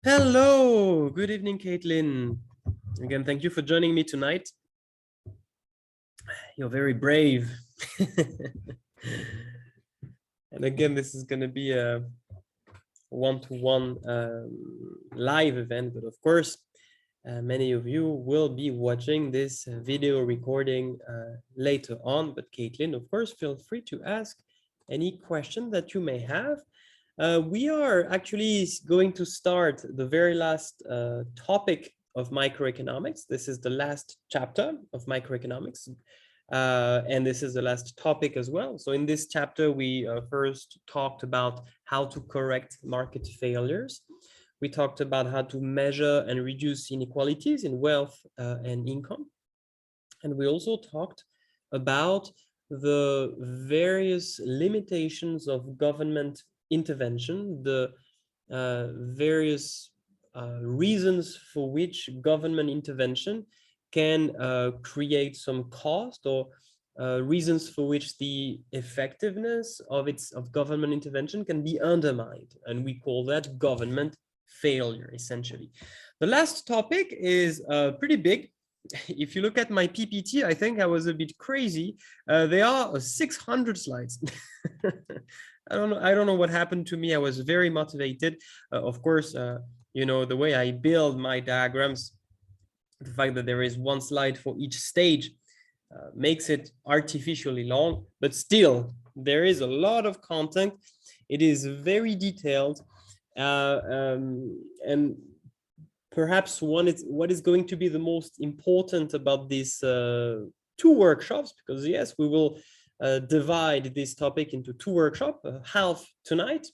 Hello, good evening, Caitlin. Again, thank you for joining me tonight. You're very brave. And again, this is going to be a one-to-one live event, but of course, many of you will be watching this video recording later on. But Caitlin, of course, feel free to ask any question that you may have. We are actually going to start the very last topic of microeconomics. This is the last chapter of microeconomics, and this is the last topic as well. So in this chapter, we first talked about how to correct market failures. We talked about how to measure and reduce inequalities in wealth and income. And we also talked about the various limitations of government intervention, the various reasons for which government intervention can create some cost, or reasons for which the effectiveness of government intervention can be undermined, and we call that government failure, essentially. The last topic is pretty big. If you look at my PPT, I think I was a bit crazy. There are 600 slides. I don't know what happened to me. I was very motivated. Of course, you know, the way I build my diagrams, the fact that there is one slide for each stage makes it artificially long, but still there is a lot of content. It is very detailed, and perhaps what is going to be the most important about these two workshops, because yes, we will divide this topic into two workshops, half tonight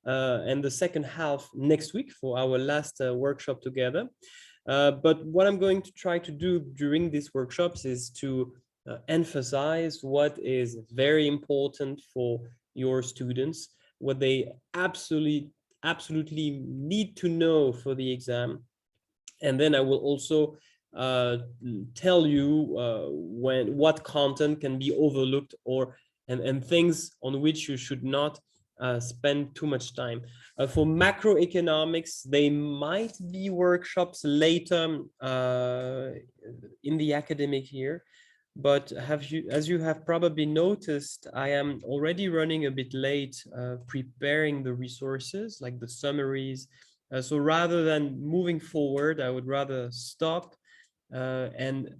and the second half next week for our last workshop together. But what I'm going to try to do during these workshops is to emphasize what is very important for your students, what they absolutely need to know for the exam. And then I will also tell you what content can be overlooked, and things on which you should not spend too much time. For macroeconomics, they might be workshops later in the academic year, but as you have probably noticed, I am already running a bit late preparing the resources, like the summaries. So rather than moving forward, I would rather stop and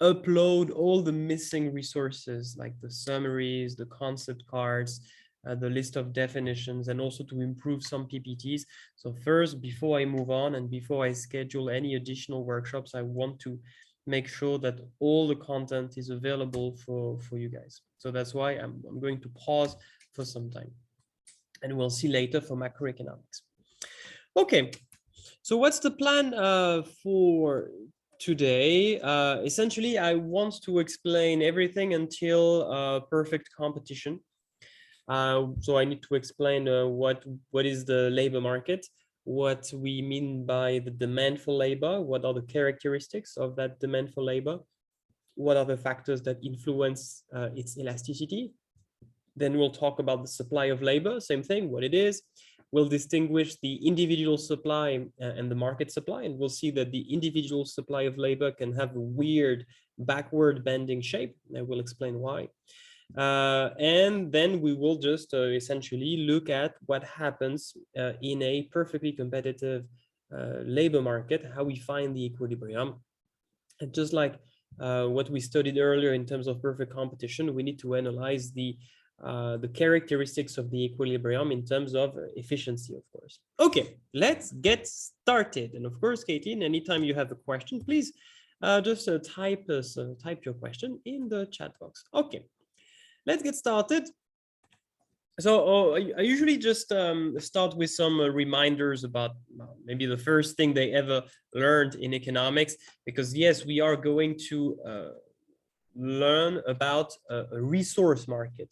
upload all the missing resources, like the summaries, the concept cards, the list of definitions, and also to improve some PPTs. So first, before I move on and before I schedule any additional workshops, I want to make sure that all the content is available for you guys. So that's why I'm going to pause for some time, and we'll see later for macroeconomics. Okay, so what's the plan for today? Essentially, I want to explain everything until perfect competition. So I need to explain what is the labor market, what we mean by the demand for labor, what are the characteristics of that demand for labor, what are the factors that influence its elasticity. Then we'll talk about the supply of labor, same thing, what it is. We'll distinguish the individual supply and the market supply, and we'll see that the individual supply of labor can have a weird backward bending shape. I will explain why. And then we will just essentially look at what happens in a perfectly competitive labor market, how we find the equilibrium. And just like what we studied earlier in terms of perfect competition, we need to analyze the characteristics of the equilibrium in terms of efficiency, of course. Okay, let's get started. And of course, Caitlin, anytime you have a question, please just type your question in the chat box. Okay, let's get started. So I usually just start with some reminders about maybe the first thing they ever learned in economics, because yes, we are going to learn about a resource market.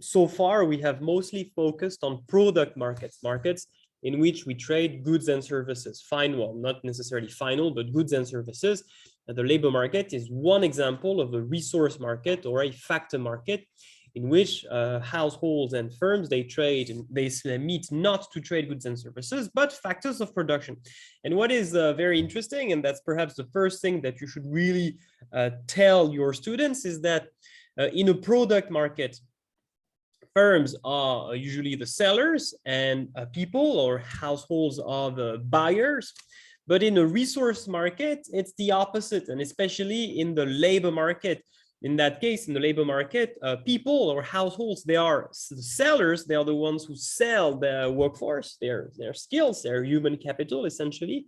So far, we have mostly focused on product markets in which we trade goods and services. Well, not necessarily final, but goods and services. The labor market is one example of a resource market or a factor market in which households and firms, they trade and they meet not to trade goods and services, but factors of production. And what is very interesting, and that's perhaps the first thing that you should really tell your students, is that in a product market, firms are usually the sellers and people or households are the buyers. But in a resource market, it's the opposite. And especially in the labor market, in that case, in the labor market, people or households, they are the sellers. They are the ones who sell their workforce, their skills, their human capital, essentially.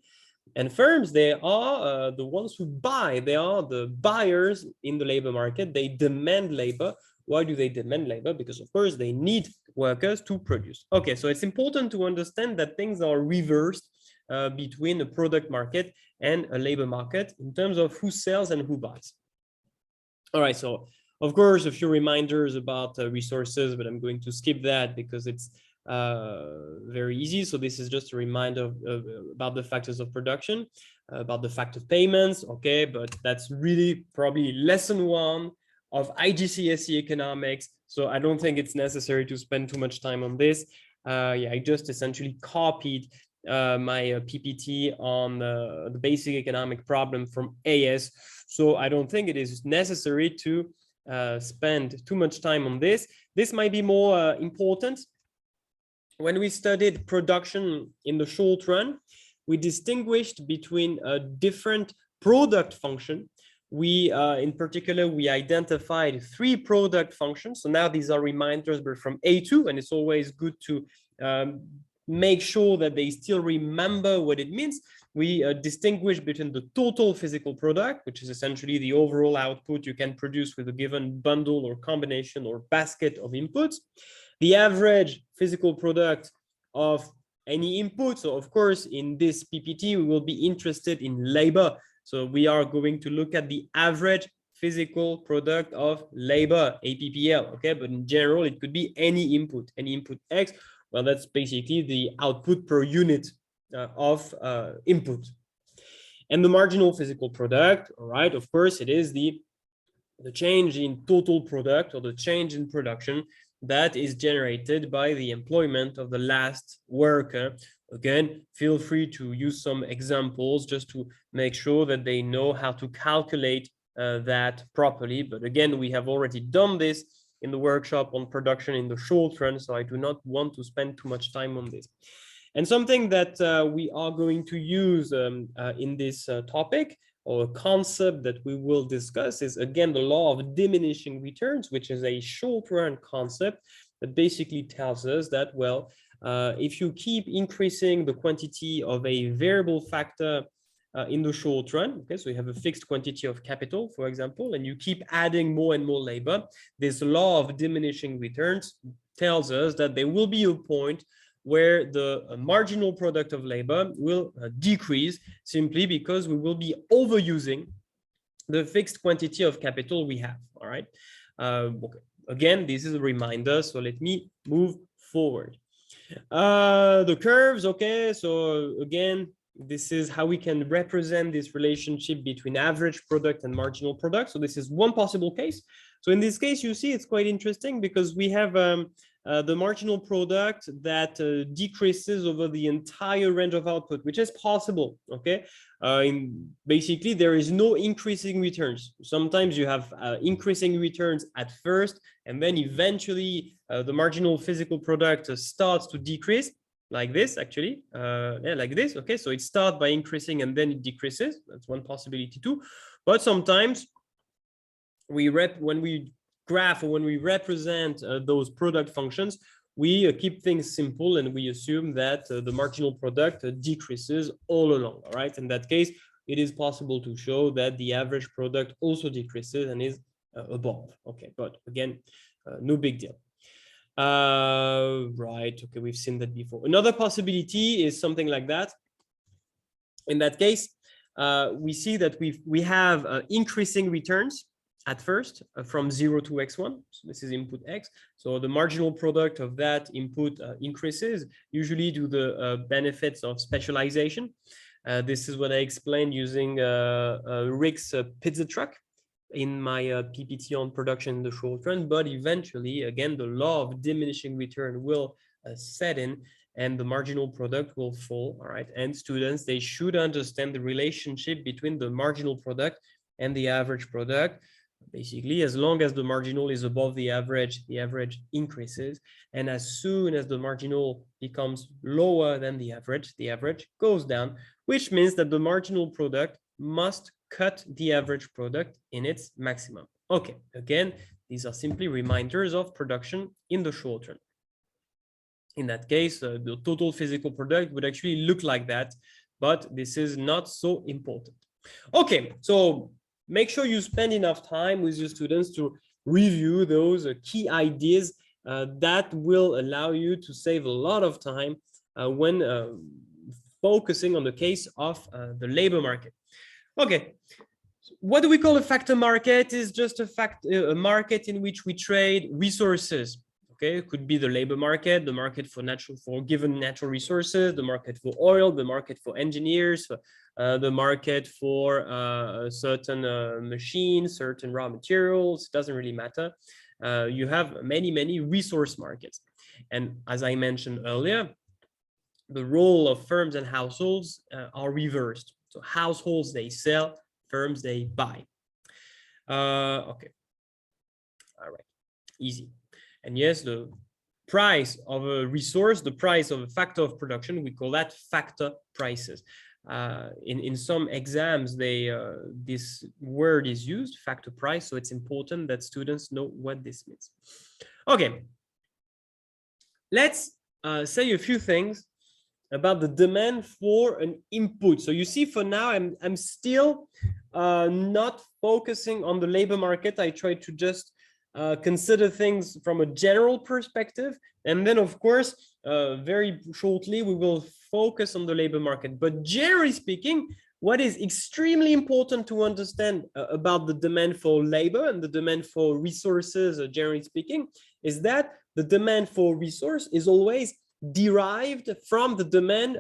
And firms, they are the ones who buy. They are the buyers in the labor market. They demand labor. Why do they demand labor? Because, of course, they need workers to produce. Okay, so it's important to understand that things are reversed between a product market and a labor market in terms of who sells and who buys. All right, so of course, a few reminders about resources, but I'm going to skip that because it's very easy. So this is just a reminder about the factors of production, about the fact of payments, okay, but that's really probably lesson 1 of IGCSE economics. So I don't think it's necessary to spend too much time on this. Yeah, I just essentially copied my PPT on the basic economic problem from AS. So I don't think it is necessary to spend too much time on this. This might be more important. When we studied production in the short run, we distinguished between a different product function. We, in particular, we identified 3 product functions. So now these are reminders, but from A2, and it's always good to make sure that they still remember what it means. We distinguish between the total physical product, which is essentially the overall output you can produce with a given bundle or combination or basket of inputs, the average physical product of any input. So of course, in this PPT, we will be interested in labor. So we are going to look at the average physical product of labor, APPL, okay? But in general, it could be any input X. Well, that's basically the output per unit of input. And the marginal physical product, all right, of course, it is the change in total product or the change in production that is generated by the employment of the last worker. Again, feel free to use some examples just to make sure that they know how to calculate that properly. But again, we have already done this in the workshop on production in the short run, so I do not want to spend too much time on this. And something that we are going to use in this topic, or a concept that we will discuss, is again the law of diminishing returns, which is a short run concept that basically tells us that, well, if you keep increasing the quantity of a variable factor in the short run, okay, so you have a fixed quantity of capital, for example, and you keep adding more and more labor, this law of diminishing returns tells us that there will be a point where the marginal product of labor will decrease simply because we will be overusing the fixed quantity of capital we have, all right? Okay. Again, this is a reminder, so let me move forward. The curves, okay, so again, this is how we can represent this relationship between average product and marginal product. So this is one possible case. So in this case, you see it's quite interesting because we have the marginal product that decreases over the entire range of output, which is possible, okay? Basically, there is no increasing returns. Sometimes you have increasing returns at first, and then eventually the marginal physical product starts to decrease, like this, actually, yeah, like this, okay? So it starts by increasing and then it decreases. That's one possibility too. But sometimes when we graph or when we represent those product functions, we keep things simple and we assume that the marginal product decreases all along, all right? In that case, it is possible to show that the average product also decreases and is above, okay? But again, no big deal. Right, okay, we've seen that before. Another possibility is something like that. In that case, we see that we have increasing returns at first from 0 to x1. So this is input x. So the marginal product of that input increases, usually due to the benefits of specialization. This is what I explained using Rick's pizza truck. in my PPT on production in the short run, but eventually, again, the law of diminishing return will set in and the marginal product will fall, all right? And students, they should understand the relationship between the marginal product and the average product. Basically, as long as the marginal is above the average increases. And as soon as the marginal becomes lower than the average goes down, which means that the marginal product must cut the average product in its maximum. Okay, again, these are simply reminders of production in the short run. In that case, the total physical product would actually look like that, but this is not so important. Okay, so make sure you spend enough time with your students to review those key ideas that will allow you to save a lot of time when focusing on the case of the labor market. Okay, what do we call a factor market? Is just a market in which we trade resources. Okay, it could be the labor market, the market for given natural resources, the market for oil, the market for engineers, the market for certain machines, certain raw materials. It doesn't really matter. You have many resource markets. And as I mentioned earlier, the role of firms and households are reversed. So households, they sell, firms, they buy. Okay. All right. Easy. And yes, the price of a resource, the price of a factor of production, we call that factor prices. In some exams, this word is used, factor price. So it's important that students know what this means. Okay. Let's say a few things about the demand for an input. So you see, for now, I'm still not focusing on the labor market. I try to just consider things from a general perspective. And then, of course, very shortly, we will focus on the labor market. But generally speaking, what is extremely important to understand about the demand for labor and the demand for resources, generally speaking, is that the demand for resource is always derived from the demand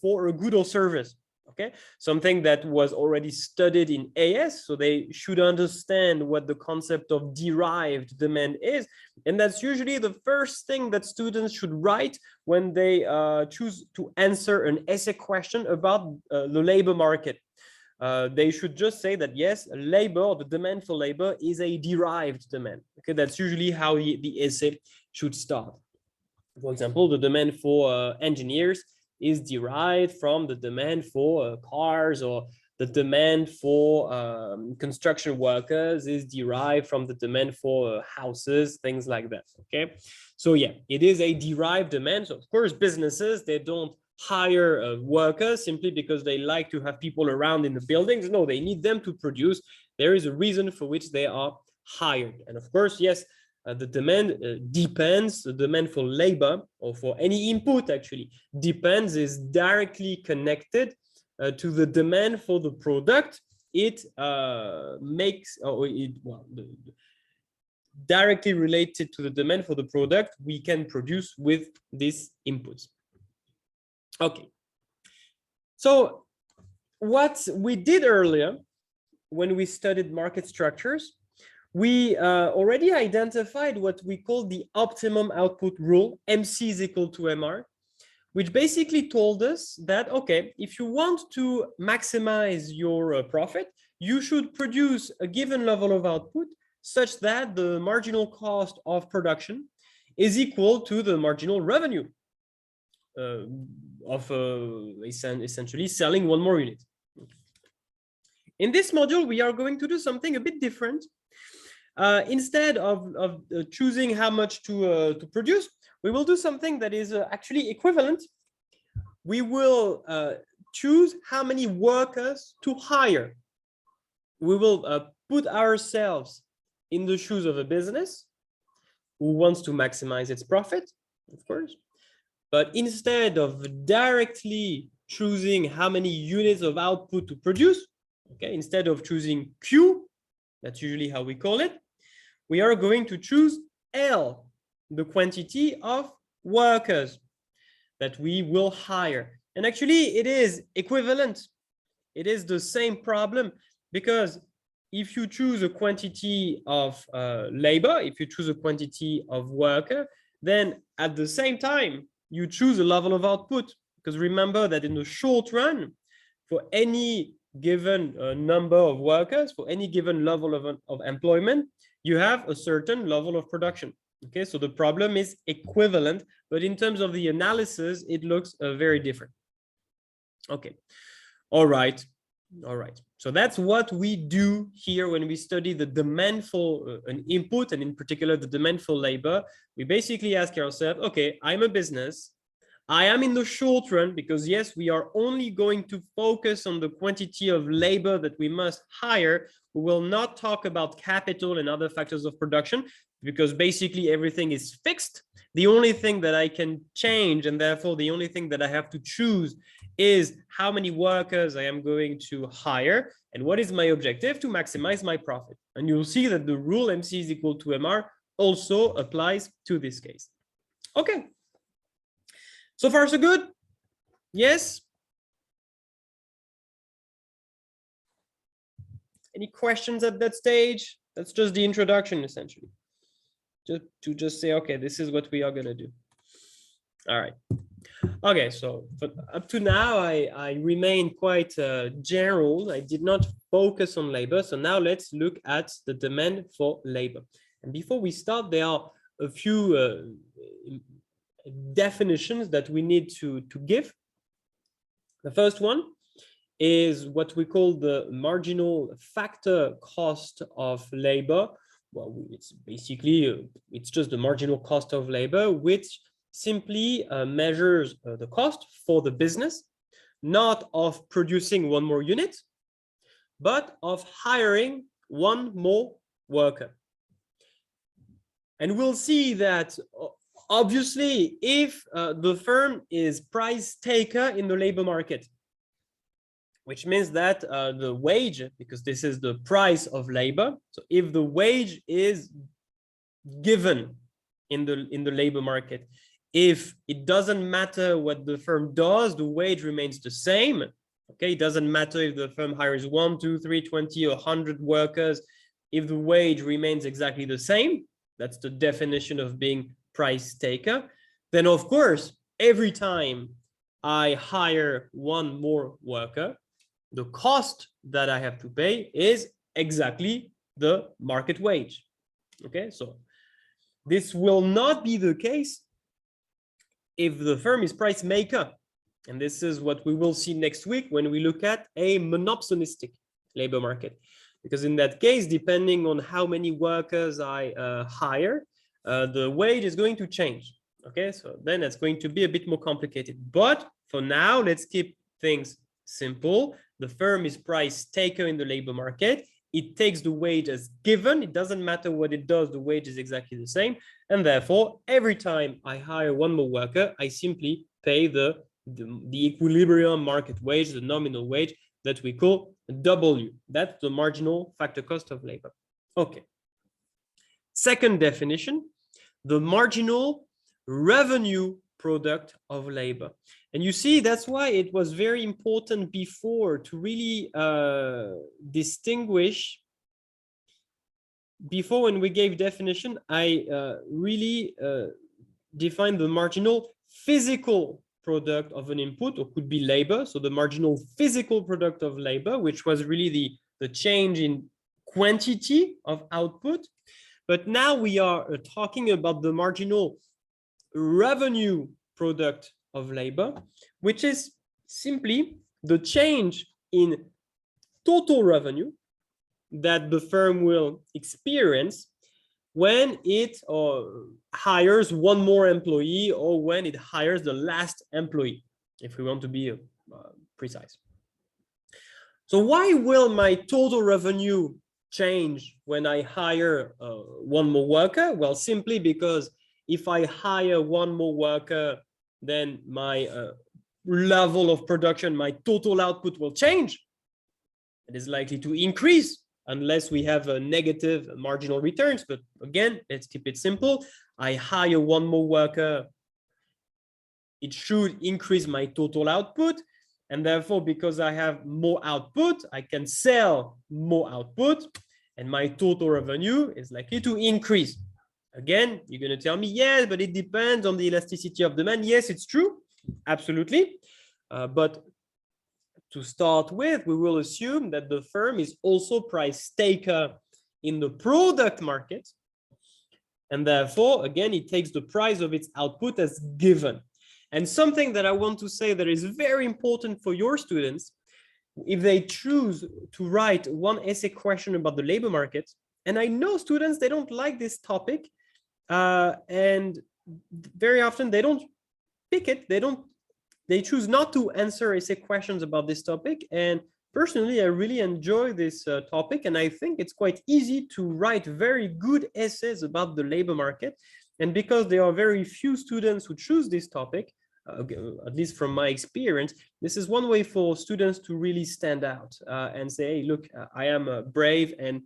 for a good or service. Okay, something that was already studied in AS, so they should understand what the concept of derived demand is. And that's usually the first thing that students should write when they choose to answer an essay question about the labor market. They should just say that, yes, labor, or the demand for labor, is a derived demand. Okay, that's usually how the essay should start. For example, the demand for engineers is derived from the demand for cars, or the demand for construction workers is derived from the demand for houses, things like that. Okay, so yeah, it is a derived demand. So of course, businesses, they don't hire workers simply because they like to have people around in the buildings. No, they need them to produce. There is a reason for which they are hired. And of course, yes, the demand depends, the demand for labor, or for any input actually, depends, is directly connected to the demand for the product it makes, or directly related to the demand for the product we can produce with these inputs. Okay, so what we did earlier when we studied market structures, we already identified what we call the optimum output rule, MC is equal to MR, which basically told us that, okay, if you want to maximize your profit, you should produce a given level of output such that the marginal cost of production is equal to the marginal revenue of essentially selling one more unit. In this module, we are going to do something a bit different. Instead of choosing how much to produce, we will do something that is actually equivalent. We will choose how many workers to hire. We will put ourselves in the shoes of a business who wants to maximize its profit, of course. But instead of directly choosing how many units of output to produce, okay, instead of choosing Q, that's usually how we call it, we are going to choose L, the quantity of workers that we will hire. And actually, it is equivalent. It is the same problem, because if you choose a quantity of labor, if you choose a quantity of worker, then at the same time, you choose a level of output. Because remember that in the short run, for any given number of workers, for any given level of employment, you have a certain level of production. Okay, so the problem is equivalent, but in terms of the analysis, it looks very different. Okay, all right. All right, so that's what we do here when we study the demand for an input, and in particular the demand for labor. We basically ask ourselves, okay, I'm a business. I am in the short run because yes, we are only going to focus on the quantity of labor that we must hire. We will not talk about capital and other factors of production because basically everything is fixed. The only thing that I can change, and therefore the only thing that I have to choose, is how many workers I am going to hire and what is my objective to maximize my profit. And you'll see that the rule MC is equal to MR also applies to this case. Okay. So far, so good? Yes? Any questions at that stage? That's just the introduction, essentially. Just say, okay, this is what we are going to do. All right. Okay, so up to now, I remain quite general. I did not focus on labor. So now let's look at the demand for labor. And before we start, there are a few definitions that we need to give. The first one is what we call the marginal factor cost of labor. Well, it's basically, it's just the marginal cost of labor, which simply measures the cost for the business, not of producing one more unit, but of hiring one more worker. And we'll see that obviously, if the firm is price taker in the labor market, which means that the wage, because this is the price of labor, so if the wage is given in the labor market, if it doesn't matter what the firm does, the wage remains the same. Okay, it doesn't matter if the firm hires 1, 2, 3, 20, or 100 workers. If the wage remains exactly the same, that's the definition of being price taker. Then, of course, every time I hire one more worker, the cost that I have to pay is exactly the market wage. Okay, so this will not be the case if the firm is price maker. And this is what we will see next week when we look at a monopsonistic labor market. Because in that case, depending on how many workers I hire, the wage is going to change. Okay, so then it's going to be a bit more complicated. But for now, let's keep things simple. The firm is price taker in the labor market. It takes the wage as given. It doesn't matter what it does, the wage is exactly the same. And therefore, every time I hire one more worker, I simply pay the equilibrium market wage, the nominal wage that we call W. That's the marginal factor cost of labor. Okay. Second definition, the marginal revenue product of labor. And you see, that's why it was very important before to really distinguish. Before, when we gave definition, I really defined the marginal physical product of an input, or could be labor. So the marginal physical product of labor, which was really the change in quantity of output. But now we are talking about the marginal revenue product of labor, which is simply the change in total revenue that the firm will experience when it hires one more employee, or when it hires the last employee, if we want to be precise. So why will my total revenue change when I hire one more worker? Well, simply because if I hire one more worker, then my level of production, my total output will change. It is likely to increase unless we have a negative marginal returns. But again, let's keep it simple. I hire one more worker. It should increase my total output. And therefore, because I have more output, I can sell more output, and my total revenue is likely to increase. Again, you're going to tell me, yes, but it depends on the elasticity of demand. Yes, it's true. Absolutely. But to start with, we will assume that the firm is also price taker in the product market. And therefore, again, it takes the price of its output as given. And something that I want to say that is very important for your students, if they choose to write one essay question about the labor market, and I know students, they don't like this topic, and very often they don't pick it, they choose not to answer essay questions about this topic. And personally, I really enjoy this topic, and I think it's quite easy to write very good essays about the labor market. And because there are very few students who choose this topic, at least from my experience, this is one way for students to really stand out and say, hey, look, I am brave, and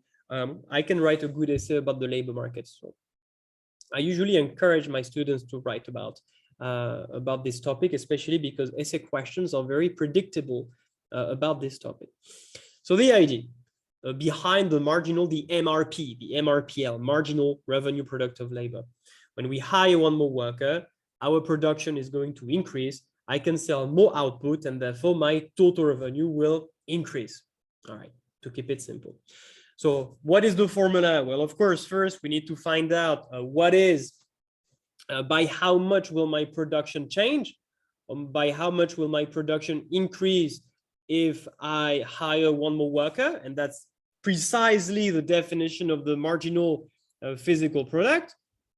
I can write a good essay about the labor market. So I usually encourage my students to write about this topic, especially because essay questions are very predictable about this topic. So the idea behind the MRP, the MRPL, marginal revenue product of labor. When we hire one more worker, our production is going to increase. I can sell more output, and therefore my total revenue will increase. All right, to keep it simple. So what is the formula? Well, of course, first we need to find out what is, by how much will my production change? By how much will my production increase if I hire one more worker? And that's precisely the definition of the marginal physical product.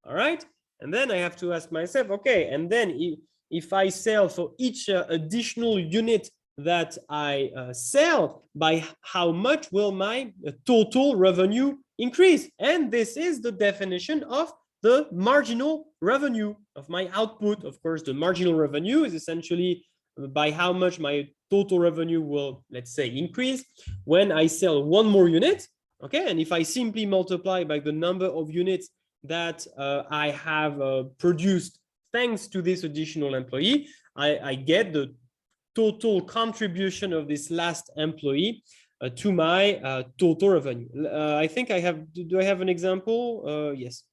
All right. And then I have to ask myself, okay, and then if I sell for each additional unit that I sell, by how much will my total revenue increase? And this is the definition of the marginal revenue of my output. Of course, the marginal revenue is essentially by how much my total revenue will, let's say, increase when I sell one more unit. Okay, and if I simply multiply by the number of units that I have produced thanks to this additional employee, I get the total contribution of this last employee to my total revenue. I think I have, do I have an example? Yes.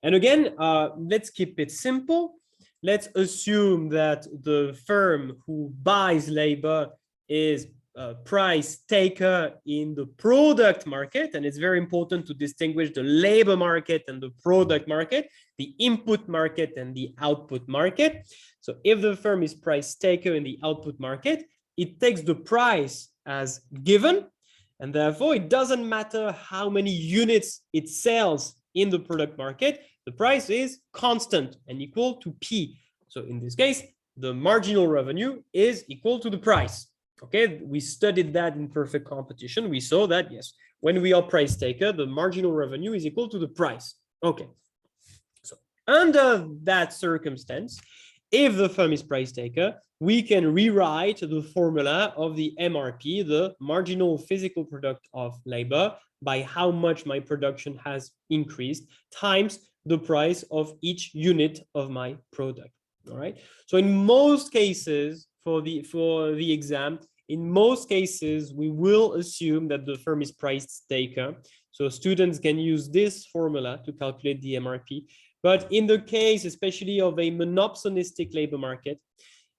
And again, let's keep it simple. Let's assume that the firm who buys labor is a price taker in the product market. And it's very important to distinguish the labor market and the product market, the input market and the output market. So if the firm is price taker in the output market, it takes the price as given. And therefore, it doesn't matter how many units it sells in the product market, the price is constant and equal to P. So in this case, the marginal revenue is equal to the price. Okay, we studied that in perfect competition. We saw that, yes, when we are price taker, the marginal revenue is equal to the price. Okay, so under that circumstance, if the firm is price taker, we can rewrite the formula of the MRP, the marginal physical product of labor, by how much my production has increased times the price of each unit of my product. All right. So in most cases, for the exam, in most cases, we will assume that the firm is price taker. So students can use this formula to calculate the MRP. But in the case, especially of a monopsonistic labor market,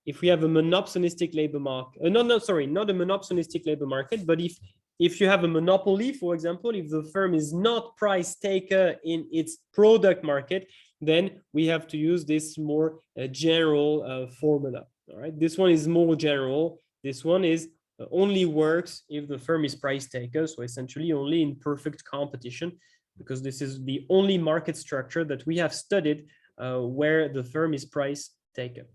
if we have a monopsonistic labor market, not a monopsonistic labor market, but if you have a monopoly, for example, if the firm is not price taker in its product market, then we have to use this more general formula. All right, this one is more general. This one is only works if the firm is price taker. So essentially only in perfect competition, because this is the only market structure that we have studied where the firm is price taker.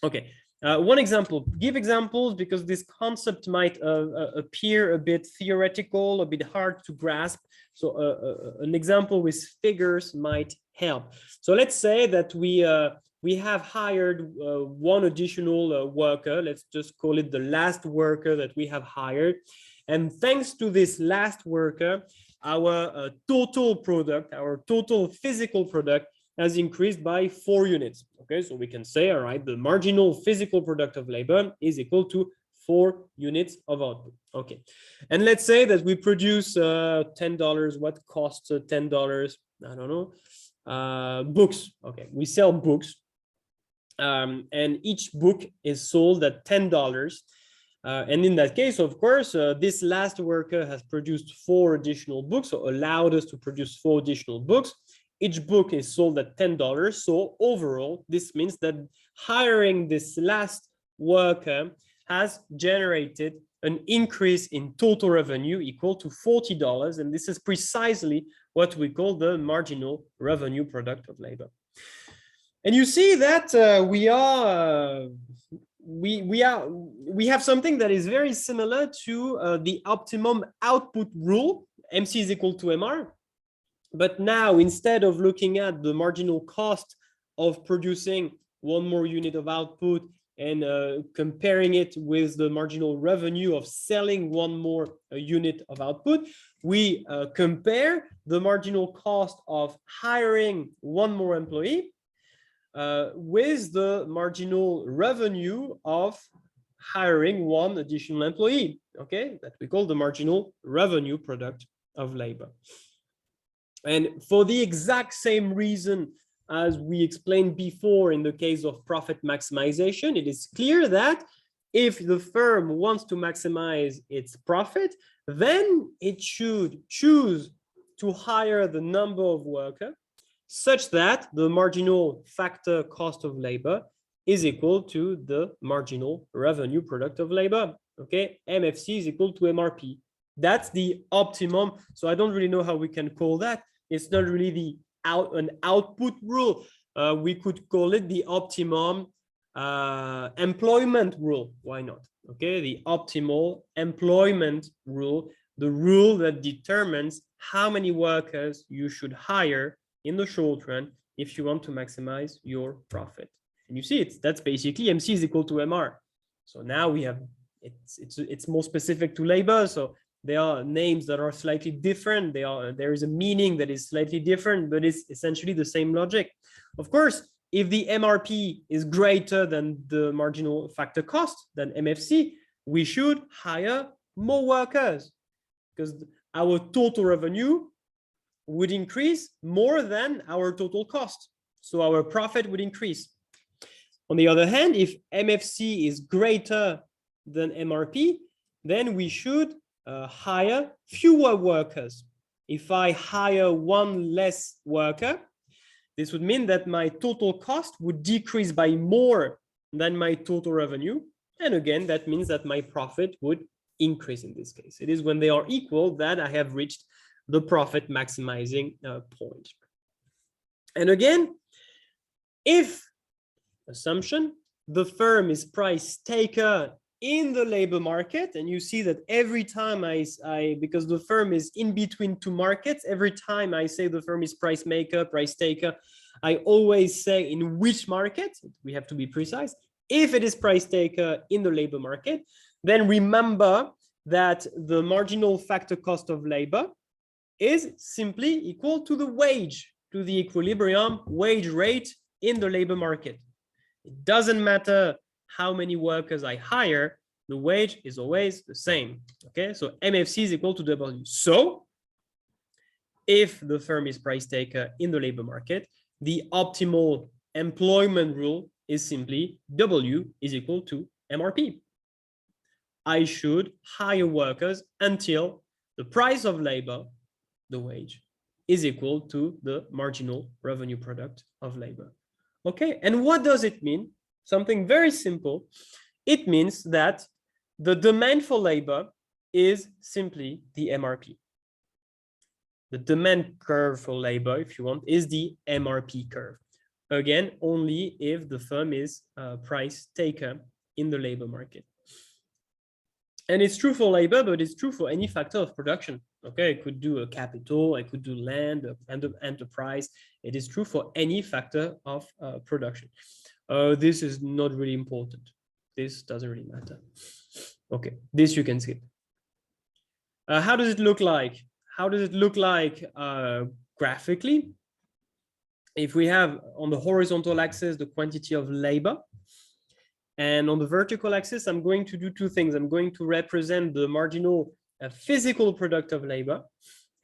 Okay, one example, give examples because this concept might appear a bit theoretical, a bit hard to grasp. So an example with figures might help. So let's say that we have hired one additional worker. Let's just call it the last worker that we have hired. And thanks to this last worker, our total product, our total physical product has increased by 4 units. Okay, so we can say, all right, the marginal physical product of labor is equal to 4 units of output. Okay, and let's say that we produce $10. What costs $10? I don't know. Books. Okay, we sell books, and each book is sold at $10. And in that case, of course, this last worker has produced 4 additional books, so allowed us to produce 4 additional books. Each book is sold at $10. So overall, this means that hiring this last worker has generated an increase in total revenue equal to $40. And this is precisely what we call the marginal revenue product of labor. And you see that we have something that is very similar to the optimum output rule, MC is equal to MR. But now, instead of looking at the marginal cost of producing 1 more unit of output and comparing it with the marginal revenue of selling 1 more unit of output, we compare the marginal cost of hiring 1 more employee with the marginal revenue of hiring 1 additional employee, okay, that we call the marginal revenue product of labor. And for the exact same reason as we explained before in the case of profit maximization, it is clear that if the firm wants to maximize its profit, then it should choose to hire the number of workers such that the marginal factor cost of labor is equal to the marginal revenue product of labor. Okay, MFC is equal to MRP. That's the optimum. So I don't really know how we can call that. It's not really an output rule. We could call it the optimum employment rule. Why not? Okay, the optimal employment rule, the rule that determines how many workers you should hire in the short run if you want to maximize your profit. And you see that's basically MC is equal to MR. So now we have it's more specific to labor. So there are names that are slightly different. There is a meaning that is slightly different, but it's essentially the same logic. Of course, if the MRP is greater than the marginal factor cost, than MFC, we should hire more workers because our total revenue would increase more than our total cost. So our profit would increase. On the other hand, if MFC is greater than MRP, then we should hire fewer workers. If I hire 1 less worker, this would mean that my total cost would decrease by more than my total revenue. And again, that means that my profit would increase in this case. It is when they are equal that I have reached the profit maximizing point. And again, if assumption, the firm is price taker in the labor market, and you see that every time because the firm is in between 2 markets, every time I say the firm is price maker, price taker, I always say in which market. We have to be precise. If it is price taker in the labor market, then remember that the marginal factor cost of labor is simply equal to the wage, to the equilibrium wage rate in the labor market. It doesn't matter how many workers I hire, the wage is always the same. Okay, so MFC is equal to W. So if the firm is price taker in the labor market, the optimal employment rule is simply W is equal to MRP. I should hire workers until the price of labor, the wage, is equal to the marginal revenue product of labor. Okay, and what does it mean? Something very simple. It means that the demand for labor is simply the MRP. The demand curve for labor, if you want, is the MRP curve. Again, only if the firm is a price taker in the labor market. And it's true for labor, but it's true for any factor of production. Okay, I could do a capital, I could do land and enterprise. It is true for any factor of production. This is not really important. This doesn't really matter. Okay, this you can skip. How does it look like? How does it look like graphically? if we have on the horizontal axis the quantity of labor, and on the vertical axis, I'm going to do two things. I'm going to represent the marginal physical product of labor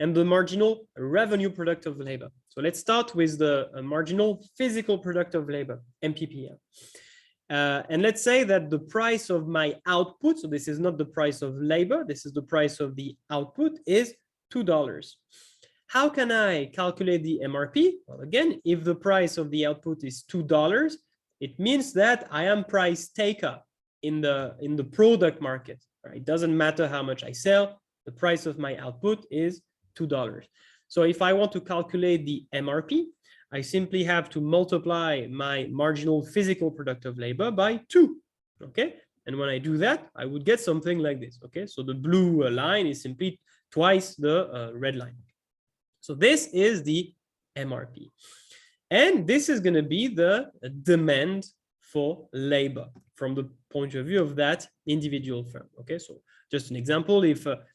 and the marginal revenue product of labor. So let's start with the marginal physical product of labor, MPP. And let's say that the price of my output, so this is not the price of labor, this is the price of the output, is $2. How can I calculate the MRP? Well, again, if the price of the output is $2, it means that I am price taker in the product market. Right? It doesn't matter how much I sell, the price of my output is $2. So if I want to calculate the MRP, I simply have to multiply my marginal physical product of labor by 2. Okay, and when I do that, I would get something like this. Okay, so the blue line is simply twice the red line. So this is the MRP. And this is going to be the demand for labor from the point of view of that individual firm. Okay, so just an example, if the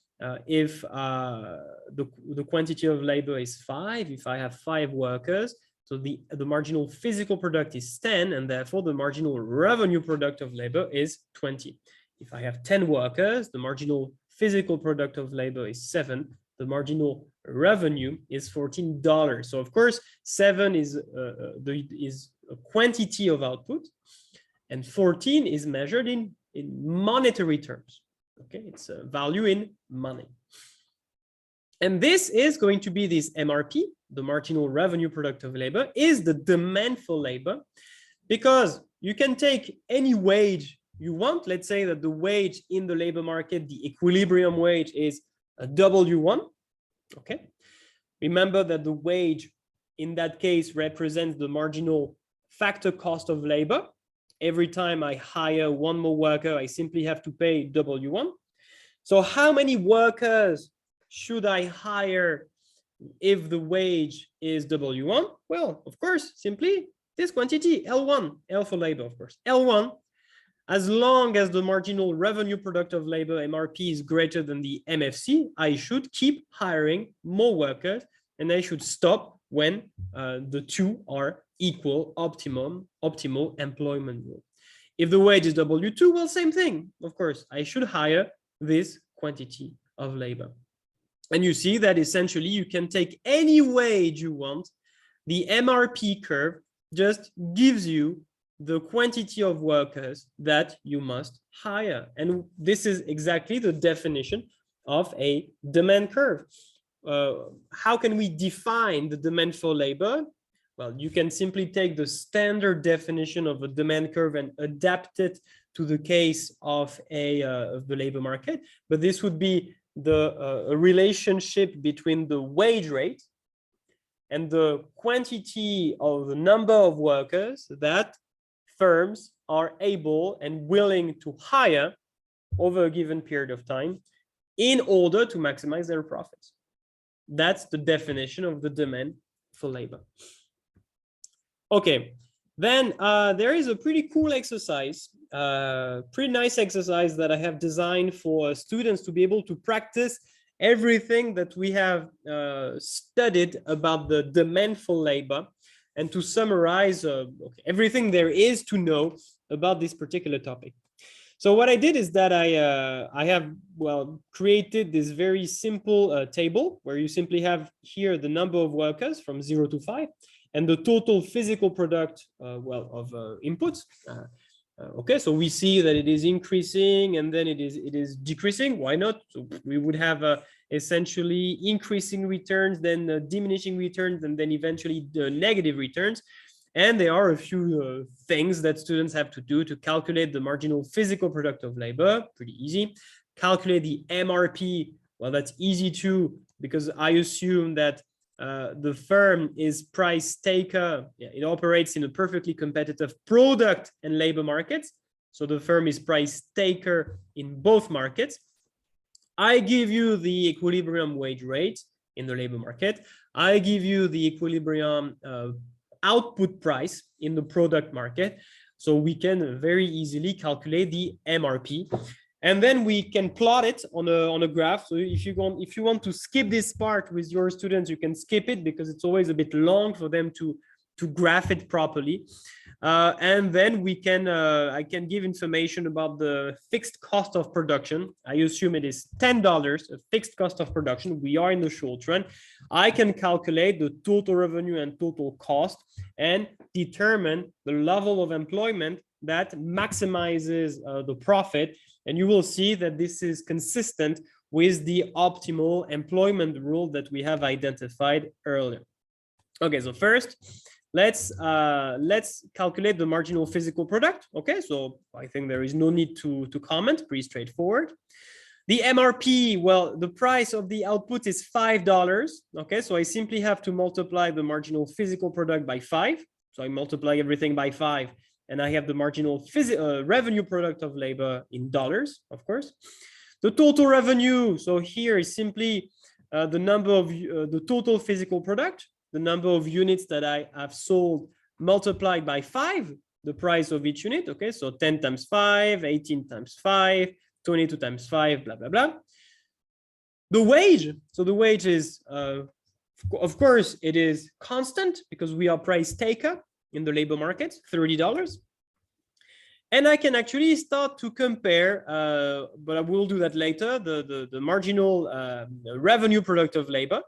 quantity of labor is 5, if I have 5 workers, so the marginal physical product is 10, and therefore the marginal revenue product of labor is 20. If I have 10 workers, the marginal physical product of labor is 7. The marginal revenue is $14. So of course, 7 is a quantity of output, and 14 is measured in monetary terms. Okay, it's a value in money. And this is going to be this MRP, the marginal revenue product of labor, is the demand for labor, because you can take any wage you want. Let's say that the wage in the labor market, the equilibrium wage, is a W1. Okay, remember that the wage in that case represents the marginal factor cost of labor. Every time I hire one more worker, I simply have to pay W1. So how many workers should I hire if the wage is W1? Well, of course, simply this quantity, L1, L for labor, of course. L1, as long as the marginal revenue product of labor, MRP, is greater than the MFC, I should keep hiring more workers, and I should stop when the two are equal, optimal employment rule. If the wage is W2, well, same thing. Of course, I should hire this quantity of labor. And you see that essentially you can take any wage you want. The MRP curve just gives you the quantity of workers that you must hire. And this is exactly the definition of a demand curve. How can we define the demand for labor? Well, you can simply take the standard definition of a demand curve and adapt it to the case of the labor market. But this would be the relationship between the wage rate and the quantity of the number of workers that firms are able and willing to hire over a given period of time in order to maximize their profits. That's the definition of the demand for labor. Okay, then there is a pretty cool exercise, pretty nice exercise that I have designed for students to be able to practice everything that we have studied about the demand for labor, and to summarize everything there is to know about this particular topic. So what I did is that I have created this very simple table where you simply have here the number of workers from 0 to 5 and the total physical product of inputs. Okay, so we see that it is increasing and then it is decreasing. Why not? So we would have essentially increasing returns, then diminishing returns, and then eventually the negative returns. And there are a few things that students have to do to calculate the marginal physical product of labor. Pretty easy. Calculate the MRP. Well, that's easy too, because I assume that the firm is price taker. Yeah, it operates in a perfectly competitive product and labor markets. So the firm is price taker in both markets. I give you the equilibrium wage rate in the labor market. I give you the equilibrium output price in the product market. So we can very easily calculate the MRP. And then we can plot it on a graph. So if you want to skip this part with your students, you can skip it because it's always a bit long for them to to graph it properly. And then we can, I can give information about the fixed cost of production. I assume it is $10, a fixed cost of production. We are in the short run. I can calculate the total revenue and total cost and determine the level of employment that maximizes the profit. And you will see that this is consistent with the optimal employment rule that we have identified earlier. Okay, so first, let's calculate the marginal physical product. Okay, so I think there is no need to comment, pretty straightforward. The MRP, well, the price of the output is $5. Okay, so I simply have to multiply the marginal physical product by 5. So I multiply everything by 5, and I have the marginal revenue product of labor in dollars, of course. The total revenue, so here is simply the number of the total physical product, the number of units that I have sold multiplied by 5, the price of each unit. Okay, so 10 times 5, 18 times 5, 22 times 5, blah, blah, blah. The wage, so the wage is, of course, it is constant because we are price taker in the labor market, $30. And I can actually start to compare, but I will do that later, the marginal revenue product of labor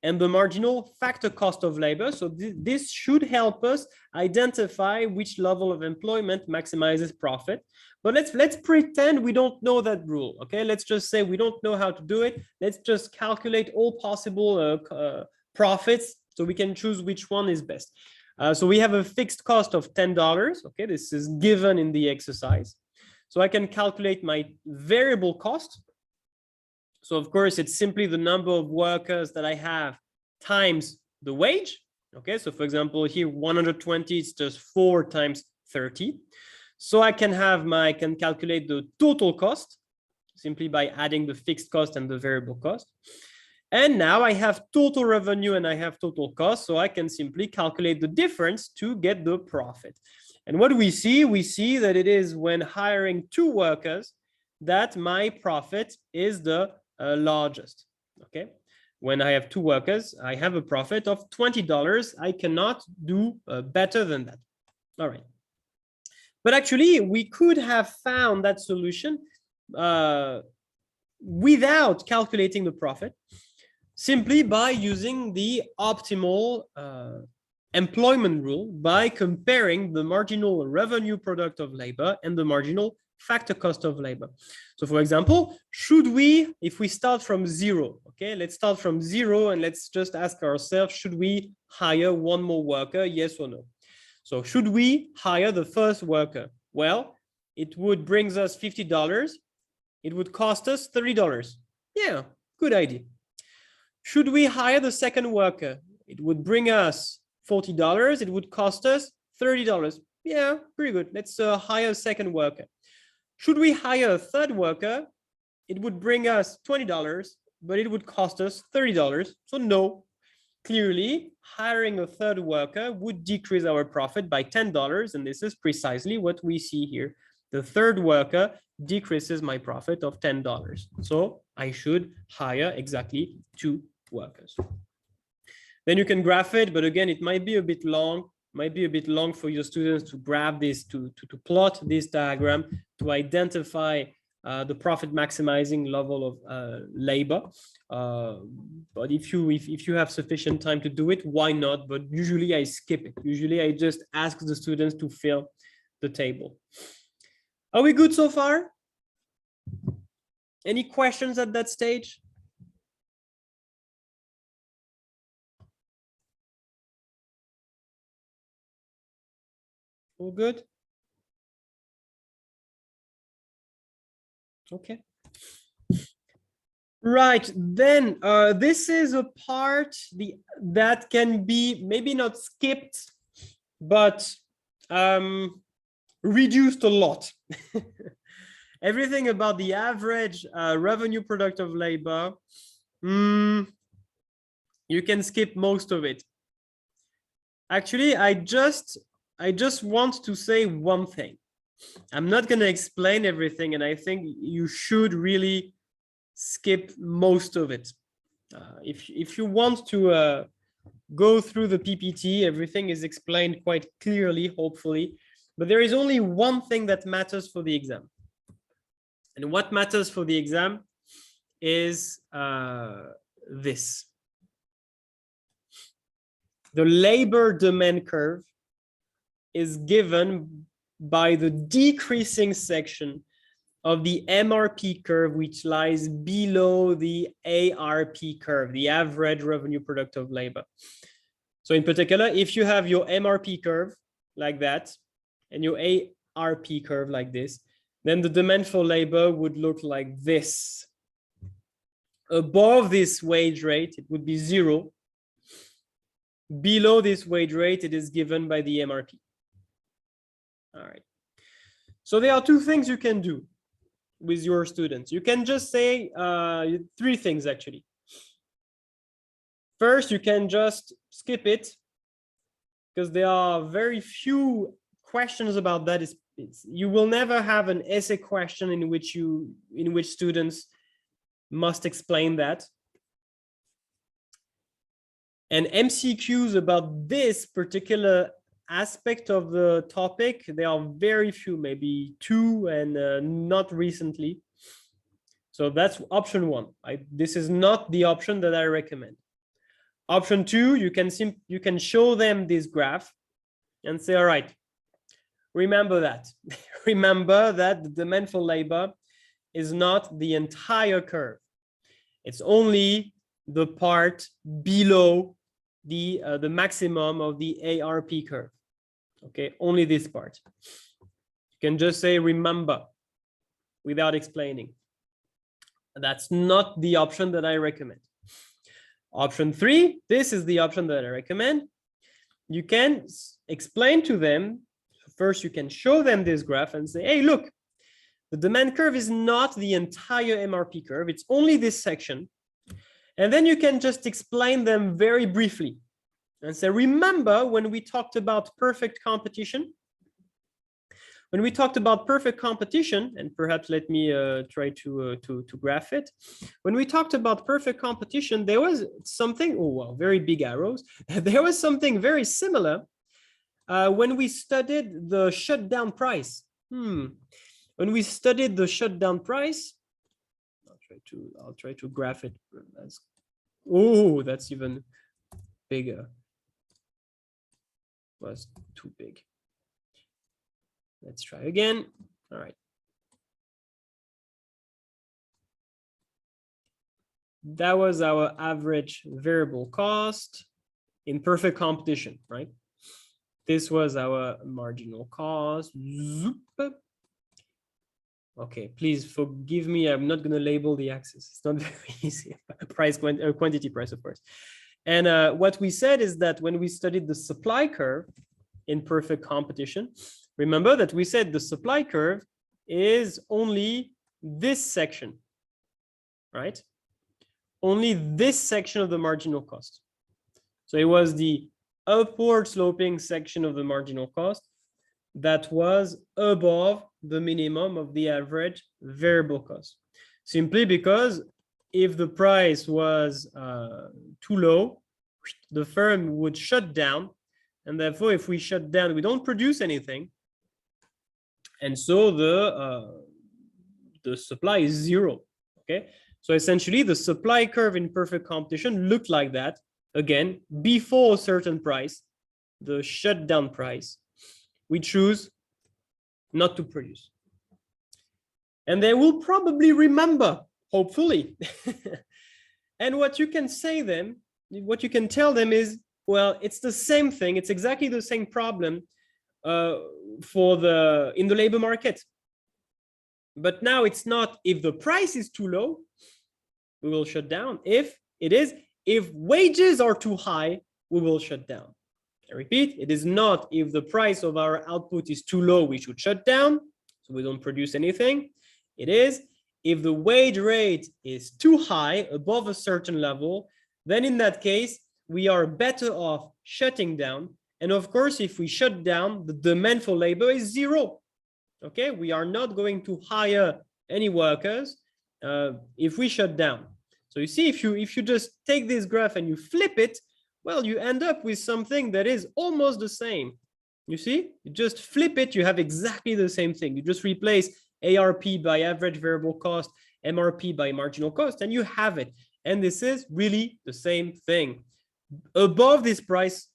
and the marginal factor cost of labor. So this should help us identify which level of employment maximizes profit. But let's pretend we don't know that rule. Okay, let's just say we don't know how to do it. Let's just calculate all possible profits so we can choose which one is best. So we have a fixed cost of $10. Okay, this is given in the exercise. So I can calculate my variable cost. So of course, it's simply the number of workers that I have times the wage. Okay, so for example, here 120 is just 4 times 30. So I can calculate the total cost simply by adding the fixed cost and the variable cost. And now I have total revenue and I have total cost. So I can simply calculate the difference to get the profit. And what do we see? We see that it is when hiring 2 workers that my profit is the largest. Okay. When I have 2 workers, I have a profit of $20. I cannot do better than that. All right. But actually, we could have found that solution without calculating the profit, simply by using the optimal employment rule by comparing the marginal revenue product of labor and the marginal factor cost of labor. So for example, should we, if we start from 0, okay, let's start from 0 and let's just ask ourselves, should we hire 1 more worker, yes or no? So should we hire the first worker? Well, it would bring us $50. It would cost us $30. Yeah, good idea. Should we hire the second worker? It would bring us $40. It would cost us $30. Yeah, pretty good. Let's hire a second worker. Should we hire a third worker? It would bring us $20, but it would cost us $30. So no, clearly hiring a third worker would decrease our profit by $10. And this is precisely what we see here. The third worker decreases my profit of $10. So I should hire exactly 2 workers. Then you can graph it, but again, it might be a bit long. Might be a bit long for your students to grab this, to plot this diagram, to identify the profit maximizing level of labor. But if you have sufficient time to do it, why not? But usually I skip it. Usually I just ask the students to fill the table. Are we good so far? Any questions at that stage? All good? Okay. Right, then this is a part that can be maybe not skipped, but reduced a lot. Everything about the average revenue product of labor, you can skip most of it. Actually, I just want to say one thing. I'm not going to explain everything, and I think you should really skip most of it. If you want to go through the PPT. Everything is explained quite clearly, hopefully. But there is only one thing that matters for the exam. And what matters for the exam is this. The labor demand curve is given by the decreasing section of the MRP curve, which lies below the ARP curve, the average revenue product of labor. So in particular, if you have your MRP curve like that, and your ARP curve like this, then the demand for labor would look like this. Above this wage rate, it would be 0. Below this wage rate, it is given by the MRP. All right. So there are two things you can do with your students. You can just say 3 things, actually. First, you can just skip it because there are very few questions about that. You will never have an essay question in which students must explain that. And MCQs about this particular aspect of the topic, there are very few, maybe 2, and not recently. So that's option 1. This is not the option that I recommend. Option 2, you can show them this graph and say, all right, remember that. Remember that the demand for labor is not the entire curve. It's only the part below the maximum of the ARP curve. Okay, only this part. You can just say remember without explaining. That's not the option that I recommend. Option 3, this is the option that I recommend. You can explain to them. First, you can show them this graph and say, hey, look, the demand curve is not the entire MRP curve. It's only this section. And then you can just explain them very briefly and say, remember when we talked about perfect competition? When we talked about perfect competition, and perhaps let me try to graph it. When we talked about perfect competition, there was something, oh, wow, very big arrows. There was something very similar when we studied the shutdown price. When we studied the shutdown price, I'll try to graph it. That's even bigger. Was too big. Let's try again. All right. That was our average variable cost in perfect competition, right? This was our marginal cost. Zoop. Okay, please forgive me. I'm not going to label the axis. It's not very easy. Price, quantity, price, of course. And what we said is that when we studied the supply curve in perfect competition, remember that we said the supply curve is only this section, right? Only this section of the marginal cost. So it was the upward sloping section of the marginal cost that was above the minimum of the average variable cost. Simply because if the price was too low, the firm would shut down. And therefore, if we shut down, we don't produce anything. And so the supply is 0. Okay. So essentially, the supply curve in perfect competition looked like that. Again, before a certain price, the shutdown price, we choose not to produce. And they will probably remember, hopefully. And what you can say them, what you can tell them is, well, it's the same thing. It's exactly the same problem in the labor market. But now it's not if the price is too low, we will shut down. If wages are too high, we will shut down. I repeat, it is not if the price of our output is too low, we should shut down, so we don't produce anything. It is if the wage rate is too high, above a certain level, then in that case, we are better off shutting down. And of course, if we shut down, the demand for labor is 0. Okay, we are not going to hire any workers if we shut down. So you see, if you just take this graph and you flip it, well, you end up with something that is almost the same. You see, you just flip it, you have exactly the same thing. You just replace ARP by average variable cost, MRP by marginal cost, and you have it. And this is really the same thing. Above this price,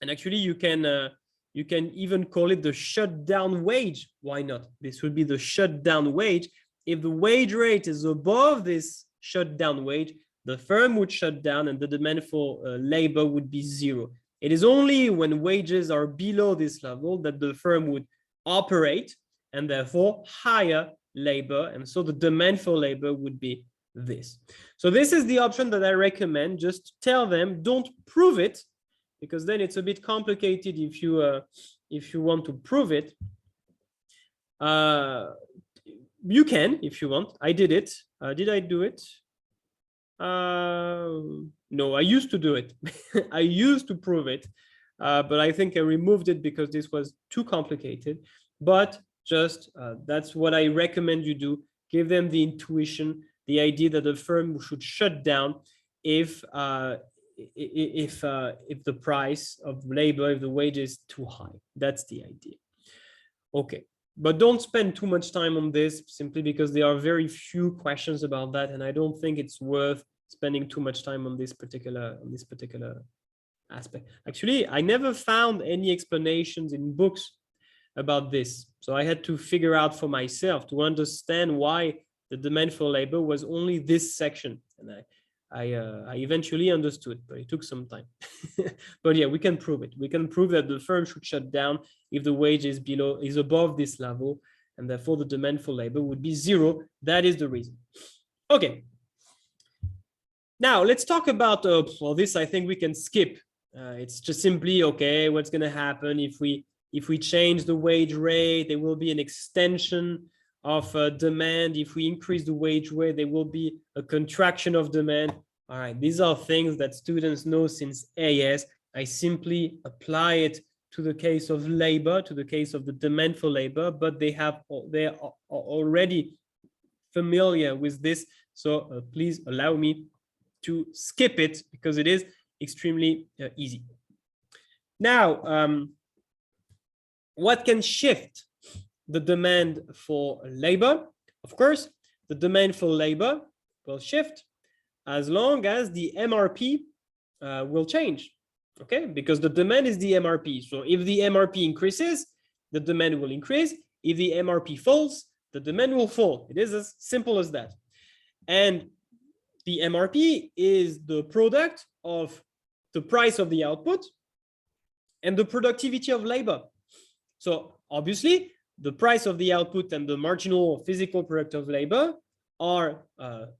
and actually you can even call it the shutdown wage. Why not? This would be the shutdown wage. If the wage rate is above this shutdown wage, the firm would shut down and the demand for labor would be zero. It is only when wages are below this level that the firm would operate and therefore hire labor. And so the demand for labor would be this. So this is the option that I recommend. Just tell them, don't prove it, because then it's a bit complicated if you want to prove it. You can, if you want. I did it. Did I do it? No, I used to do it. I used to prove it, but I think I removed it because this was too complicated. But just that's what I recommend you do. Give them the intuition, the idea that the firm should shut down if the price of labor, if the wage is too high. That's the idea. Okay. But don't spend too much time on this, simply because there are very few questions about that, and I don't think it's worth spending too much time on this particular aspect. Actually, I never found any explanations in books about this, so I had to figure out for myself to understand why the demand for labor was only this section, and I eventually understood, but it took some time. But yeah, we can prove it. We can prove that the firm should shut down if the wage is above this level, and therefore the demand for labor would be zero. That is the reason. Okay. Now let's talk about well, this I think we can skip. It's just simply, okay, what's going to happen if we change the wage rate? There will be an extension of demand. If we increase the wage rate, there will be a contraction of demand. All right, these are things that students know since AS. I simply apply it to the case of labor, to the case of the demand for labor, but they are already familiar with this. So please allow me to skip it because it is extremely easy. Now, what can shift the demand for labor? Of course, the demand for labor will shift as long as the MRP will change, okay? Because the demand is the MRP. So if the MRP increases, the demand will increase. If the MRP falls, the demand will fall. It is as simple as that. And the MRP is the product of the price of the output and the productivity of labor. So obviously, the price of the output and the marginal physical product of labor are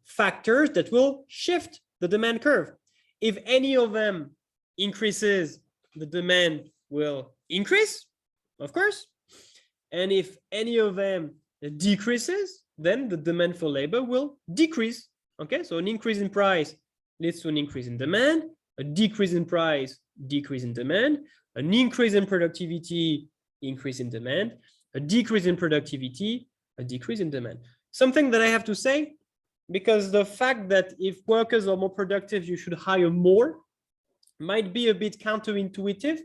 factors that will shift the demand curve. If any of them increases, the demand will increase, of course. And if any of them decreases, then the demand for labor will decrease. Okay, so an increase in price leads to an increase in demand, a decrease in price, decrease in demand, an increase in productivity, increase in demand, a decrease in productivity, a decrease in demand. Something that I have to say, because the fact that if workers are more productive, you should hire more, might be a bit counterintuitive.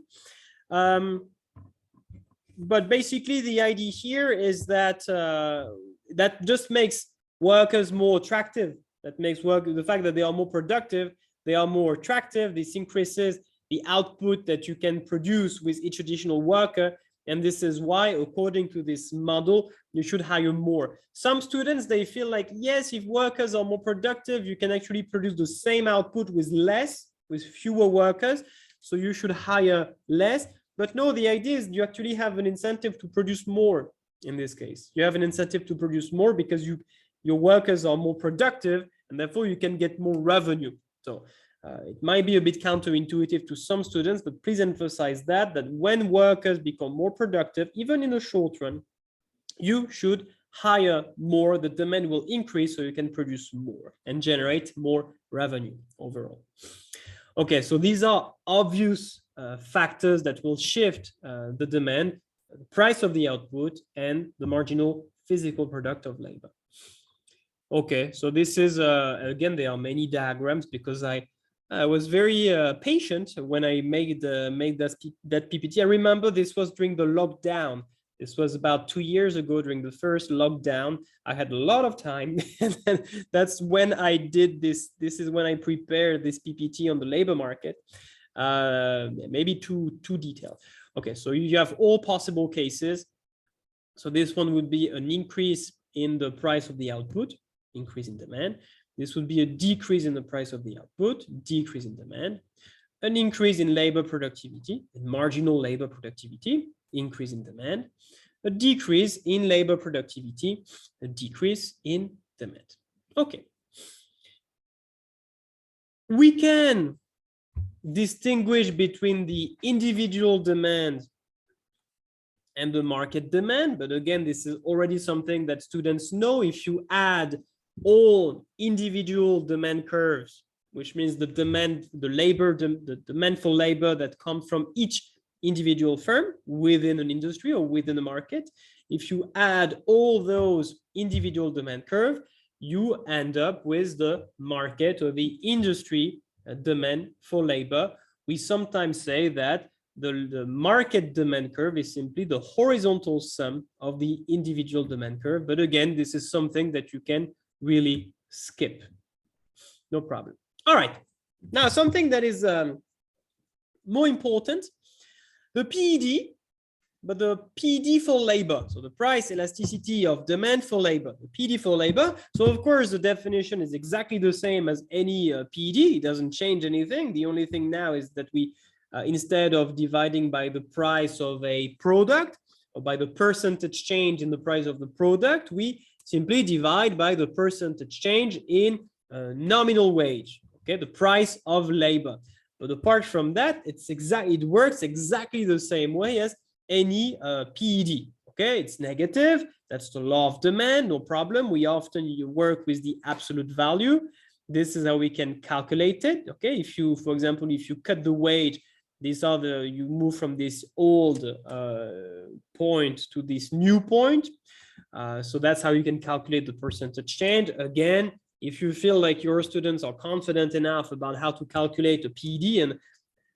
But basically, the idea here is that that just makes workers more attractive. That makes the fact that they are more productive, they are more attractive. This increases the output that you can produce with each additional worker. And this is why, according to this model, you should hire more. Some students, they feel like, yes, if workers are more productive, you can actually produce the same output with fewer workers. So you should hire less. But no, the idea is you actually have an incentive to produce more in this case. You have an incentive to produce more because your workers are more productive, and therefore you can get more revenue. So it might be a bit counterintuitive to some students, but please emphasize that when workers become more productive, even in the short run, you should hire more. The demand will increase so you can produce more and generate more revenue overall. Okay, so these are obvious factors that will shift the demand, the price of the output, and the marginal physical product of labor. Okay, so this is, again, there are many diagrams because I I was very patient when I made that PPT. I remember this was during the lockdown. This was about 2 years ago during the first lockdown. I had a lot of time, and that's when I did this. This is when I prepared this PPT on the labor market. Maybe too detailed. Okay, so you have all possible cases. So this one would be an increase in the price of the output, increase in demand. This would be a decrease in the price of the output, decrease in demand, an increase in labor productivity, in marginal labor productivity, increase in demand, a decrease in labor productivity, a decrease in demand. Okay. We can distinguish between the individual demand and the market demand, but again, this is already something that students know. If you add all individual demand curves, which means the demand, the demand for labor that comes from each individual firm within an industry or within a market, if you add all those individual demand curve, you end up with the market or the industry demand for labor. We sometimes say that the market demand curve is simply the horizontal sum of the individual demand curve. But again, this is something that you can really skip. No problem. All right. Now, something that is more important, the PED, but the PED for labor. So the price elasticity of demand for labor, the PED for labor. So of course, the definition is exactly the same as any PED. It doesn't change anything. The only thing now is that we, instead of dividing by the price of a product or by the percentage change in the price of the product, we simply divide by the percentage change in nominal wage, okay, the price of labor. But apart from that, it works exactly the same way as any PED. Okay, it's negative. That's the law of demand. No problem. We often work with the absolute value. This is how we can calculate it. Okay, if you, for example, if you cut the wage, these are you move from this old point to this new point. So that's how you can calculate the percentage change. Again, if you feel like your students are confident enough about how to calculate a PED, and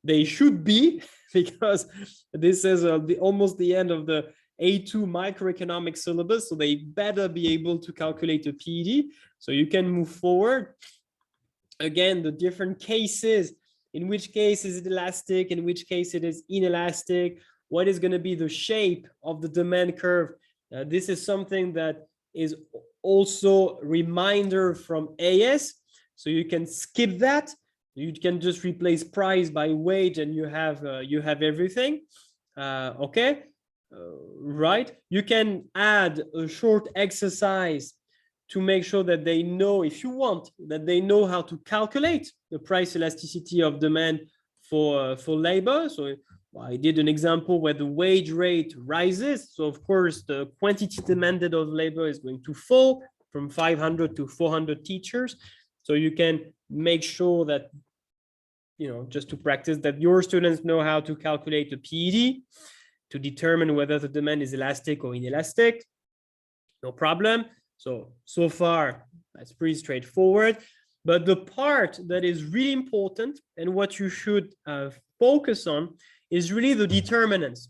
they should be, because this is almost the end of the A2 microeconomic syllabus, so they better be able to calculate a PED. So you can move forward. Again, the different cases, in which case is it elastic, in which case it is inelastic, what is going to be the shape of the demand curve. This is something that is also a reminder from AS, so you can skip that. You can just replace price by wage, and you have everything. Okay, right? You can add a short exercise to make sure that they know, if you want, that they know how to calculate the price elasticity of demand for labor. So I did an example where the wage rate rises. So of course, the quantity demanded of labor is going to fall from 500 to 400 teachers. So you can make sure that, you know, just to practice, that your students know how to calculate the PED to determine whether the demand is elastic or inelastic. No problem. So far, that's pretty straightforward. But the part that is really important and what you should focus on is really the determinants.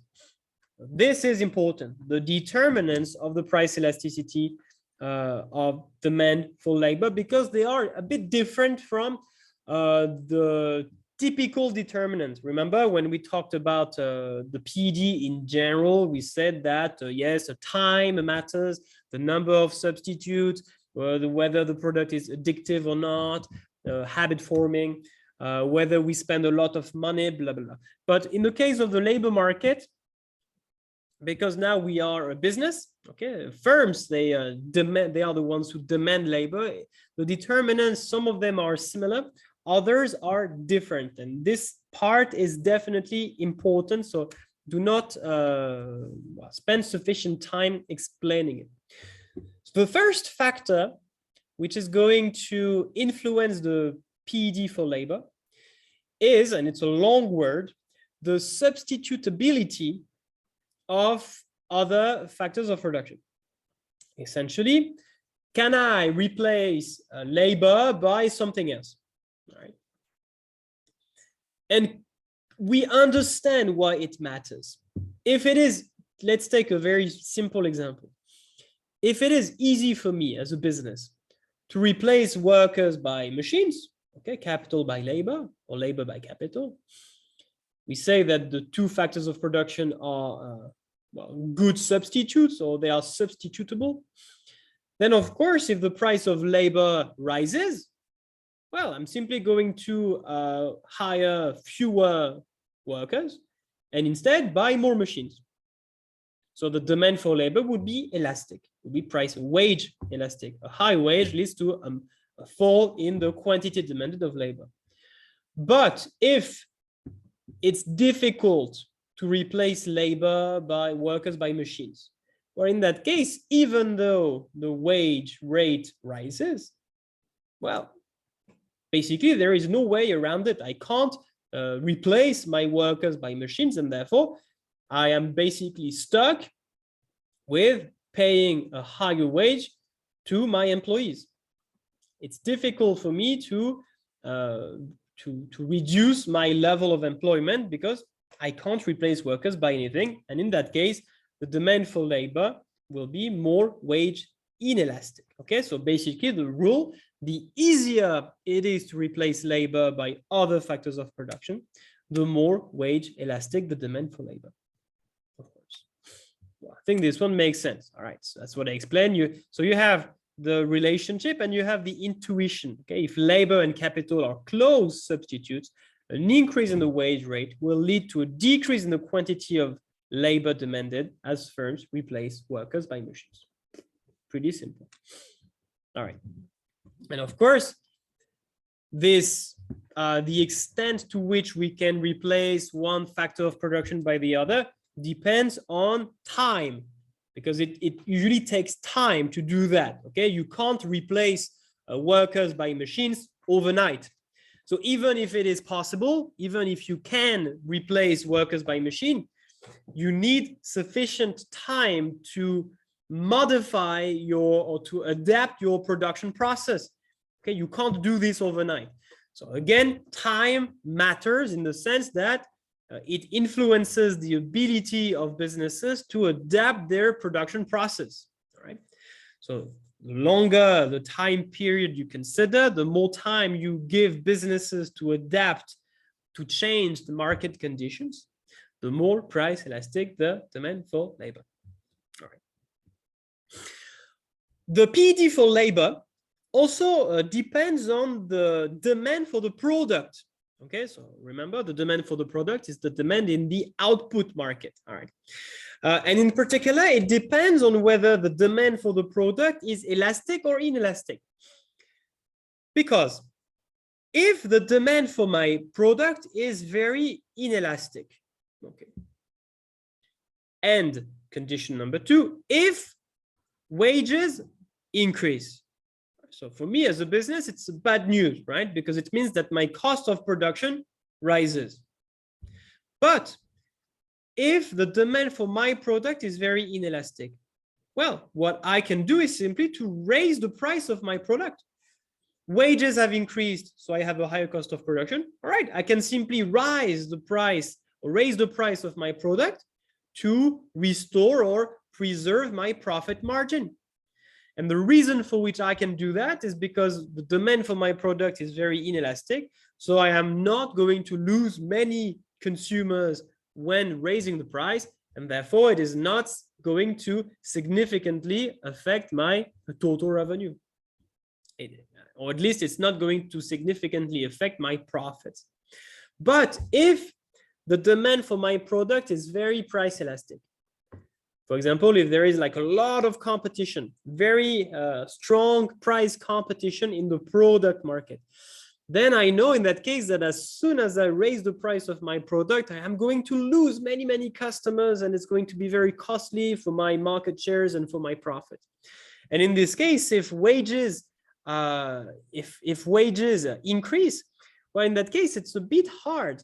This is important, the determinants of the price elasticity of demand for labor, because they are a bit different from the typical determinant. Remember when we talked about the PED in general, we said that yes, the time matters, the number of substitutes, whether the product is addictive or not, habit forming, whether we spend a lot of money, blah, blah, blah. But in the case of the labor market, because now we are a business, okay, firms, they are the ones who demand labor. The determinants, some of them are similar, others are different, and this part is definitely important. So do not spend sufficient time explaining it. So the first factor, which is going to influence the PED for labor, is, and it's a long word, the substitutability of other factors of production. Essentially, can I replace labor by something else? Right? And we understand why it matters. If it is, let's take a very simple example. If it is easy for me as a business to replace workers by machines, okay, capital by labor or labor by capital, we say that the two factors of production are well, good substitutes, or they are substitutable. Then, of course, if the price of labor rises, well, I'm simply going to hire fewer workers and instead buy more machines. So the demand for labor would be elastic, would be wage elastic. A high wage leads to a fall in the quantity demanded of labor. But if it's difficult to replace labor by workers by machines, or in that case, even though the wage rate rises, well, basically there is no way around it. I can't replace my workers by machines, and therefore I am basically stuck with paying a higher wage to my employees. It's difficult for me to reduce my level of employment because I can't replace workers by anything. And in that case, the demand for labor will be more wage inelastic. Okay, so basically the rule, the easier it is to replace labor by other factors of production, the more wage elastic the demand for labor. Of course. Well, I think this one makes sense. All right, so that's what I explained. So you have the relationship and you have the intuition. Okay, if labor and capital are close substitutes, an increase in the wage rate will lead to a decrease in the quantity of labor demanded as firms replace workers by machines. Pretty simple. All right. And of course, this the extent to which we can replace one factor of production by the other depends on time, because it usually takes time to do that. Okay, you can't replace workers by machines overnight. So even if it is possible, even if you can replace workers by machine, you need sufficient time to modify or to adapt your production process. Okay, you can't do this overnight. So again, time matters in the sense that it influences the ability of businesses to adapt their production process. All right. So the longer the time period you consider, the more time you give businesses to adapt to change the market conditions, the more price elastic the demand for labor. All right. The PET for labor also depends on the demand for the product. Okay, so remember, the demand for the product is the demand in the output market. All right. And in particular, it depends on whether the demand for the product is elastic or inelastic. Because if the demand for my product is very inelastic, okay. And condition number two, if wages increase. So for me as a business, it's bad news, right? Because it means that my cost of production rises. But if the demand for my product is very inelastic, well, what I can do is simply to raise the price of my product. Wages have increased, so I have a higher cost of production. All right, I can simply raise the price of my product to restore or preserve my profit margin. And the reason for which I can do that is because the demand for my product is very inelastic. So I am not going to lose many consumers when raising the price. And therefore, it is not going to significantly affect my total revenue. Or at least it's not going to significantly affect my profits. But if the demand for my product is very price elastic, for example, if there is like a lot of competition, very strong price competition in the product market, then I know in that case that as soon as I raise the price of my product, I am going to lose many, many customers, and it's going to be very costly for my market shares and for my profit. And in this case, if wages increase, well, in that case, it's a bit hard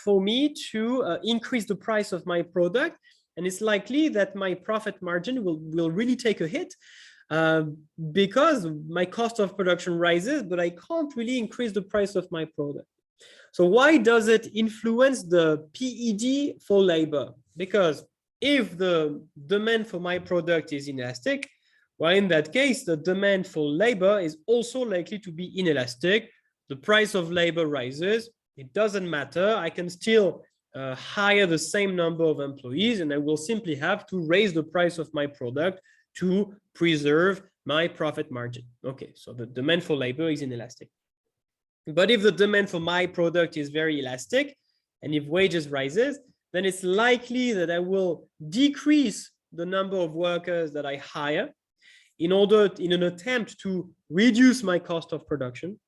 for me to increase the price of my product. And it's likely that my profit margin will really take a hit because my cost of production rises, but I can't really increase the price of my product. So why does it influence the PED for labor? Because if the demand for my product is inelastic, well, in that case, the demand for labor is also likely to be inelastic. The price of labor rises. It doesn't matter. I can still hire the same number of employees, and I will simply have to raise the price of my product to preserve my profit margin. Okay, so the demand for labor is inelastic. But if the demand for my product is very elastic, and if wages rises, then it's likely that I will decrease the number of workers that I hire in an attempt to reduce my cost of production.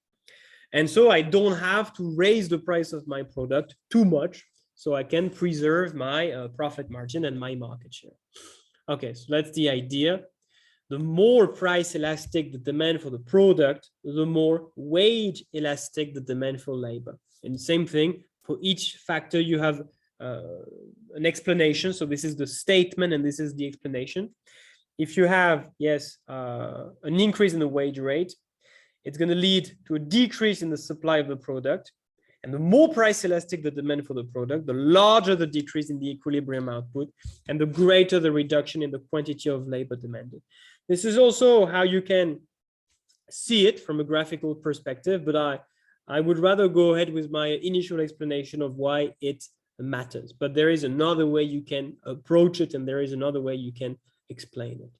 And so I don't have to raise the price of my product too much, so I can preserve my profit margin and my market share. Okay, so that's the idea. The more price elastic the demand for the product, the more wage elastic the demand for labor. And same thing for each factor, you have an explanation. So this is the statement and this is the explanation. If you have, yes, an increase in the wage rate, it's going to lead to a decrease in the supply of the product. And the more price elastic the demand for the product, the larger the decrease in the equilibrium output and the greater the reduction in the quantity of labor demanded. This is also how you can see it from a graphical perspective, but I would rather go ahead with my initial explanation of why it matters. But there is another way you can approach it, and there is another way you can explain it.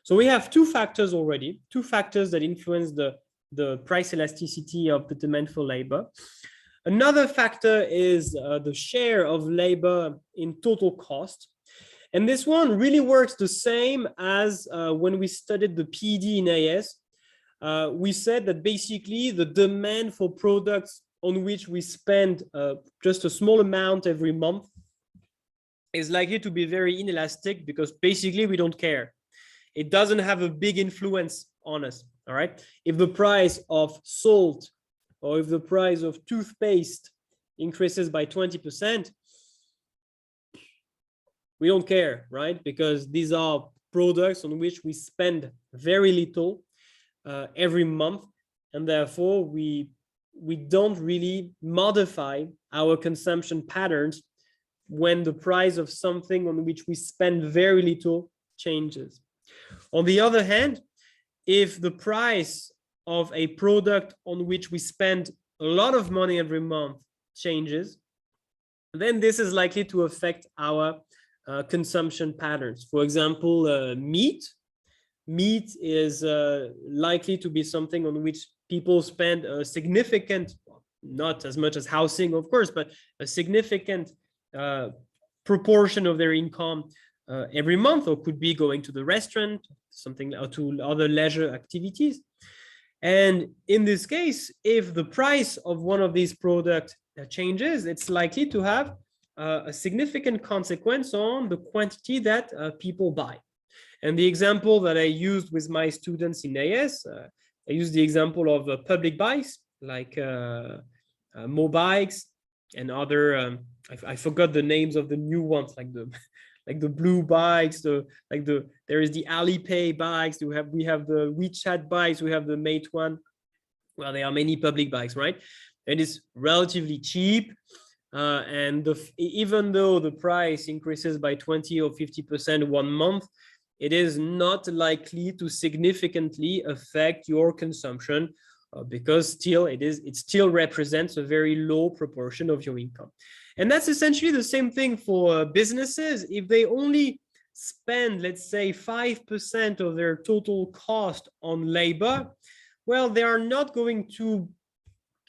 So we have two factors already, two factors that influence the price elasticity of the demand for labor. Another factor is the share of labor in total cost. And this one really works the same as when we studied the PED in AS. We said that basically the demand for products on which we spend just a small amount every month is likely to be very inelastic because basically we don't care. It doesn't have a big influence on us, all right? If the price of salt or if the price of toothpaste increases by 20%, we don't care, right? Because these are products on which we spend very little every month, and therefore we don't really modify our consumption patterns when the price of something on which we spend very little changes. On the other hand, if the price of a product on which we spend a lot of money every month changes, then this is likely to affect our consumption patterns. For example, meat is likely to be something on which people spend a significant, not as much as housing, of course, but a significant proportion of their income every month, or could be going to the restaurant, something, or to other leisure activities. And in this case, if the price of one of these products changes, it's likely to have a significant consequence on the quantity that people buy. And the example that I used with my students in AS, I used the example of public bikes like Mobikes and other, I forgot the names of the new ones, like the blue bikes, there is the Alipay bikes, we have the WeChat bikes, we have the Meituan. Well, there are many public bikes, right? It is relatively cheap. And even though the price increases by 20 or 50% 1 month, it is not likely to significantly affect your consumption because it still represents a very low proportion of your income. And that's essentially the same thing for businesses. If they only spend, let's say, 5% of their total cost on labor, well, they are not going to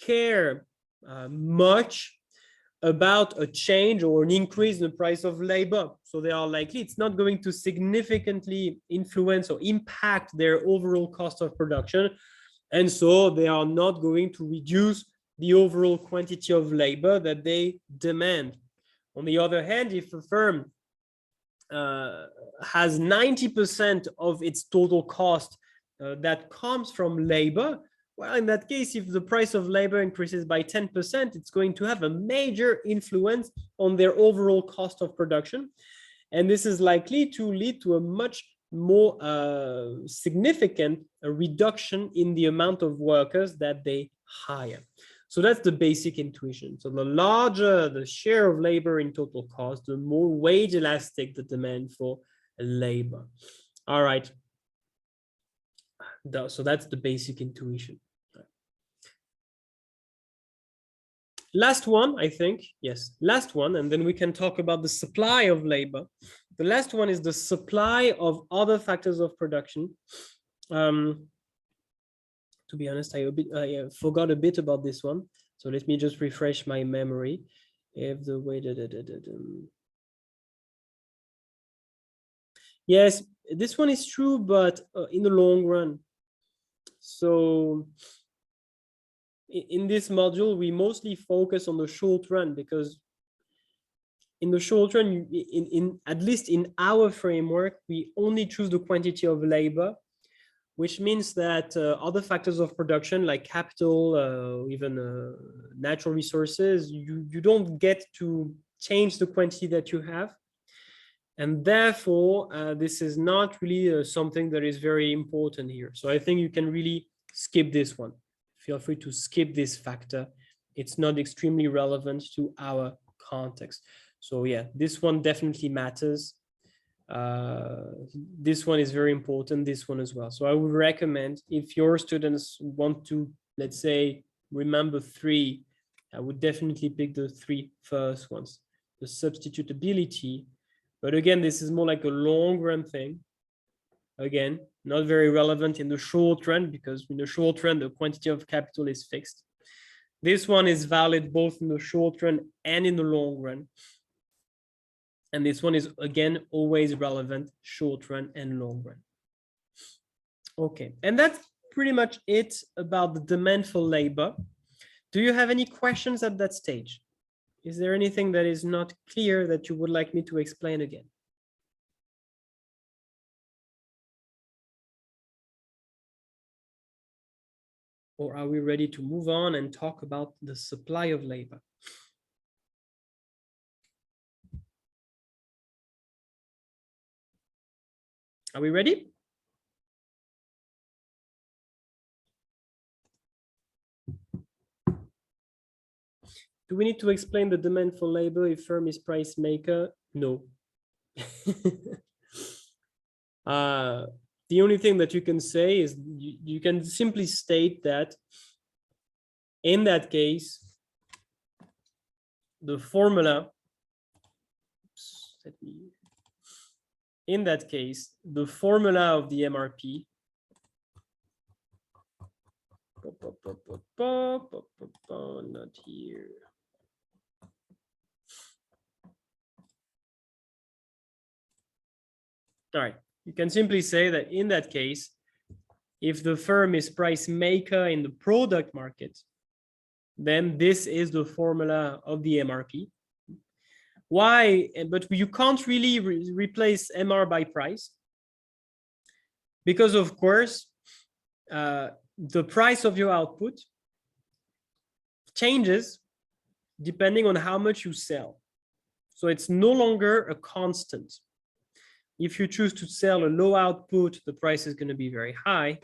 care much about a change or an increase in the price of labor. So they are likely, it's not going to significantly influence or impact their overall cost of production. And so they are not going to reduce the overall quantity of labor that they demand. On the other hand, if a firm has 90% of its total cost that comes from labor, well, in that case, if the price of labor increases by 10%, it's going to have a major influence on their overall cost of production. And this is likely to lead to a much more significant reduction in the amount of workers that they hire. So that's the basic intuition. So the larger the share of labor in total cost, the more wage elastic the demand for labor. All right. So that's the basic intuition. Last one, I think. Yes, last one. And then we can talk about the supply of labor. The last one is the supply of other factors of production. To be honest, I forgot a bit about this one. So let me just refresh my memory. If the way yes, this one is true, but in the long run. So in this module, we mostly focus on the short run, because in the short run, in at least in our framework, we only choose the quantity of labor, which means that other factors of production like capital, even natural resources, you don't get to change the quantity that you have. And therefore, this is not really something that is very important here. So I think you can really skip this one. Feel free to skip this factor. It's not extremely relevant to our context. So yeah, this one definitely matters. This one is very important, this one as well. So I would recommend, if your students want to, let's say, remember 3, I would definitely pick the 3 first ones. The substitutability, but again, this is more like a long run thing. Again, not very relevant in the short run, because in the short run, the quantity of capital is fixed. This one is valid both in the short run and in the long run. And this one is, again, always relevant, short run and long run. Okay, and that's pretty much it about the demand for labor. Do you have any questions at that stage? Is there anything that is not clear that you would like me to explain again? Or are we ready to move on and talk about the supply of labor? Are we ready? Do we need to explain the demand for labor if firm is price maker? No. The only thing that you can say is you can simply state that in that case, the formula, in that case, the formula of the MRP not here. All right, you can simply say that in that case, if the firm is price maker in the product market, then this is the formula of the MRP. Why? But you can't really replace MR by price, because of course, the price of your output changes depending on how much you sell. So it's no longer a constant. If you choose to sell a low output, the price is going to be very high.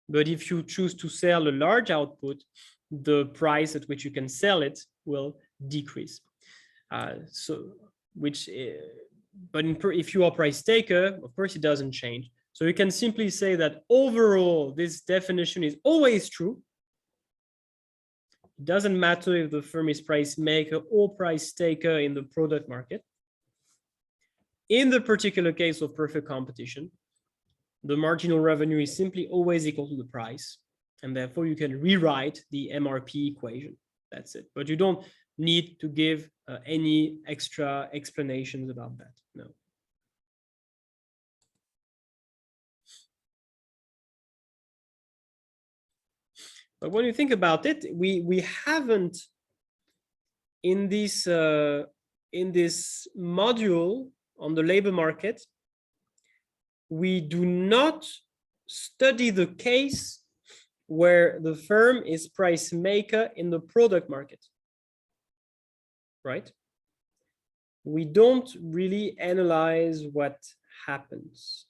But if you choose to sell a large output, the price at which you can sell it will decrease. But if you are price taker, of course, it doesn't change. So you can simply say that overall, this definition is always true. It doesn't matter if the firm is price maker or price taker in the product market. In the particular case of perfect competition, the marginal revenue is simply always equal to the price. And therefore, you can rewrite the MRP equation. That's it. But you don't need to give any extra explanations about that. No. But when you think about it, we haven't in this module on the labor market, we do not study the case where the firm is price maker in the product market, right? We don't really analyze what happens.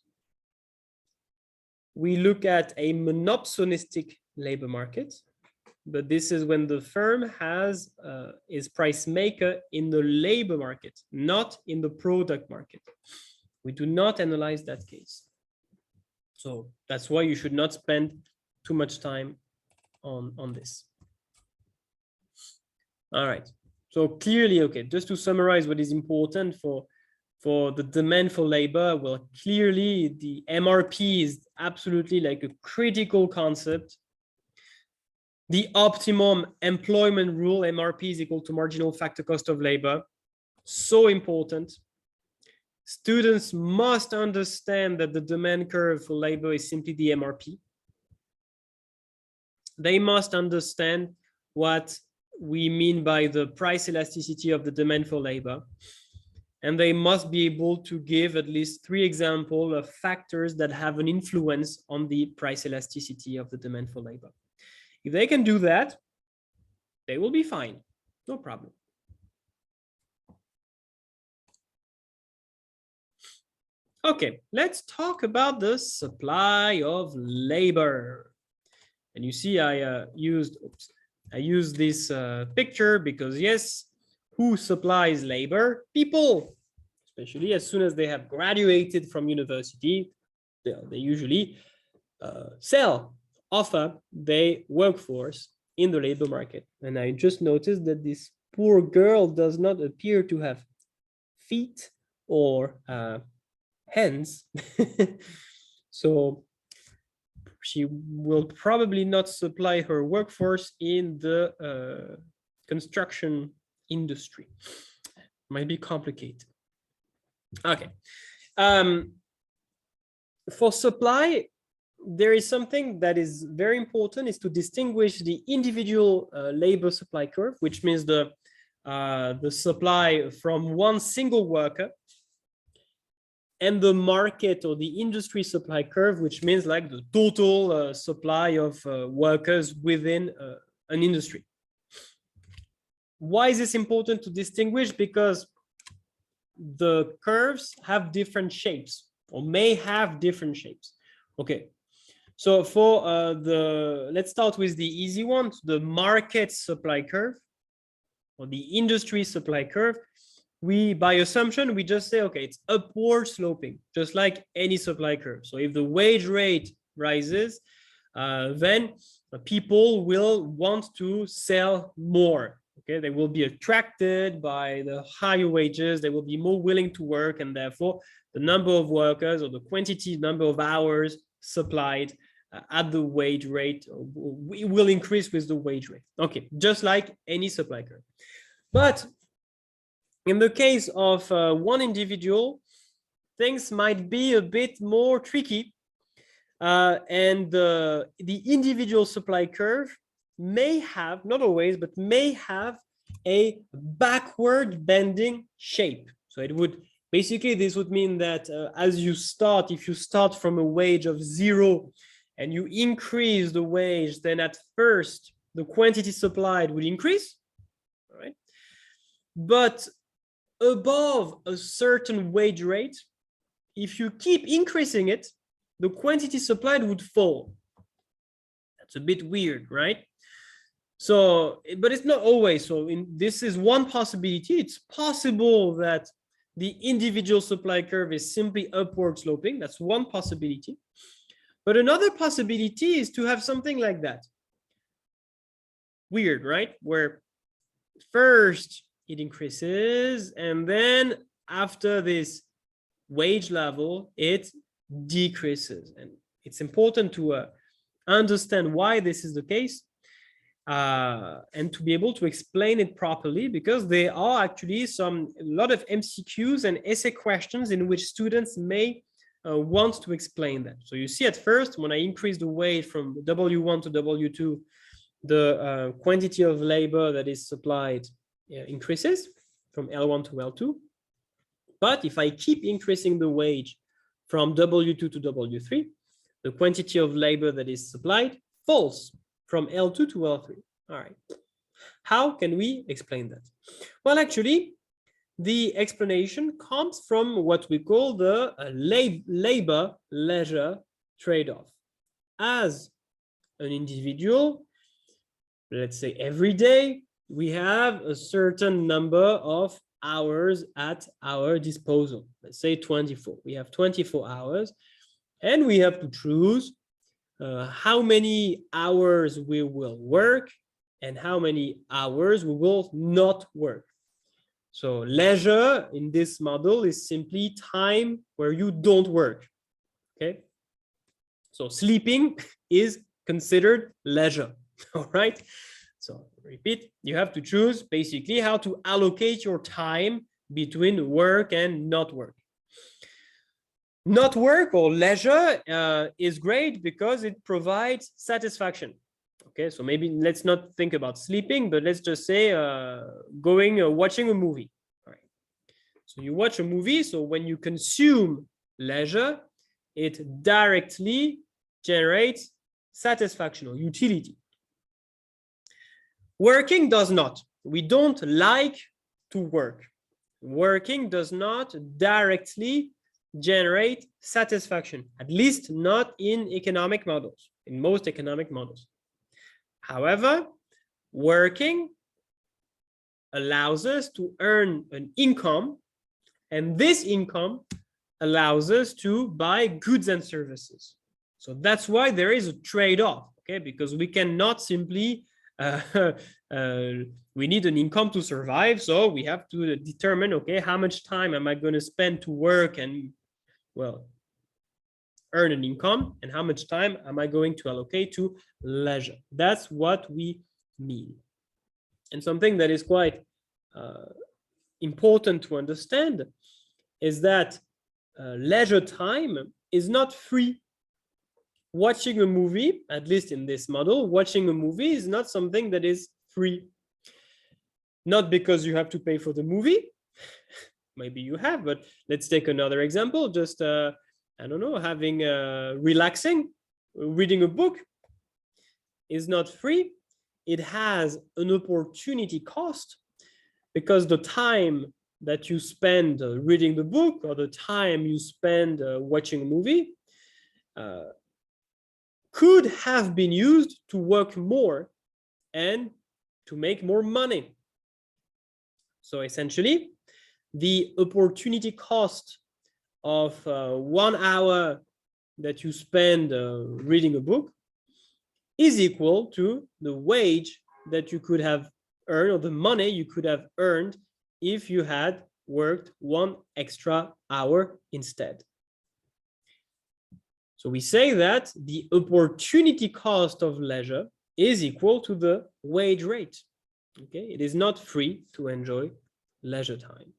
We look at a monopsonistic labor market, but this is when the firm has is price maker in the labor market, not in the product market. We do not analyze that case. So that's why you should not spend too much time on this. All right. So clearly, okay, just to summarize what is important for the demand for labor, well, clearly the MRP is absolutely like a critical concept. The optimum employment rule, MRP is equal to marginal factor cost of labor, so important. Students must understand that the demand curve for labor is simply the MRP. They must understand what we mean by the price elasticity of the demand for labor. And they must be able to give at least 3 examples of factors that have an influence on the price elasticity of the demand for labor. If they can do that, they will be fine, no problem. Okay, let's talk about the supply of labor. And you see, I used this picture because yes, who supplies labor? People, especially as soon as they have graduated from university, they usually offer their workforce in the labor market. And I just noticed that this poor girl does not appear to have feet or hands. So she will probably not supply her workforce in the construction industry. Might be complicated. Okay. For supply, there is something that is very important, is to distinguish the individual labor supply curve, which means the supply from one single worker, and the market or the industry supply curve, which means like the total supply of workers within an industry. Why is this important to distinguish? Because the curves have different shapes or may have different shapes. Okay, so for let's start with the easy one, the market supply curve or the industry supply curve. We, by assumption, we just say, okay, it's upward sloping, just like any supply curve. So if the wage rate rises, then people will want to sell more. Okay, they will be attracted by the higher wages. They will be more willing to work, and therefore the number of workers or the quantity, number of hours supplied at the wage rate will increase with the wage rate. Okay, just like any supply curve. But in the case of one individual, things might be a bit more tricky, and the individual supply curve may have, not always, but may have a backward bending shape. So it would basically, this would mean that as you start, if you start from a wage of 0 and you increase the wage, then at first the quantity supplied would increase, all right? But above a certain wage rate, if you keep increasing it, the quantity supplied would fall. That's a bit weird, right? So, but it's not always. So this is one possibility. It's possible that the individual supply curve is simply upward sloping. That's one possibility. But another possibility is to have something like that. Weird, right? Where first it increases, and then after this wage level, it decreases. And it's important to understand why this is the case. And to be able to explain it properly, because there are actually a lot of MCQs and essay questions in which students may want to explain that. So you see at first, when I increase the weight from W1 to W2, the quantity of labor that is supplied increases from L1 to L2. But if I keep increasing the wage from W2 to W3, the quantity of labor that is supplied falls from L2 to L3. All right. How can we explain that? Well, actually, the explanation comes from what we call the labor-leisure trade-off. As an individual, let's say every day, we have a certain number of hours at our disposal. Let's say 24. We have 24 hours, and we have to choose how many hours we will work and how many hours we will not work. So leisure in this model is simply time where you don't work. Okay. So sleeping is considered leisure. All right. So repeat, you have to choose basically how to allocate your time between work and not work. Not work or leisure is great because it provides satisfaction. Okay, so maybe let's not think about sleeping, but let's just say watching a movie. All right. So you watch a movie. So when you consume leisure, it directly generates satisfaction or utility. Working does not. We don't like to work. Working does not directly generate satisfaction, at least not in economic models, in most economic models. However, working allows us to earn an income, and this income allows us to buy goods and services. So that's why there is a trade-off, okay? Because we cannot simply we need an income to survive, so we have to determine, okay, how much time am I going to spend to work and, well, earn an income, and how much time am I going to allocate to leisure? That's what we mean. And something that is quite important to understand is that leisure time is not free. Watching a movie, at least in this model, watching a movie is not something that is free. Not because you have to pay for the movie. Maybe you have, but let's take another example. Just, I don't know, having relaxing, reading a book is not free. It has an opportunity cost because the time that you spend reading the book or the time you spend watching a movie could have been used to work more and to make more money. So essentially, the opportunity cost of 1 hour that you spend reading a book is equal to the wage that you could have earned, or the money you could have earned if you had worked 1 extra hour instead. So we say that the opportunity cost of leisure is equal to the wage rate. Okay, it is not free to enjoy leisure time.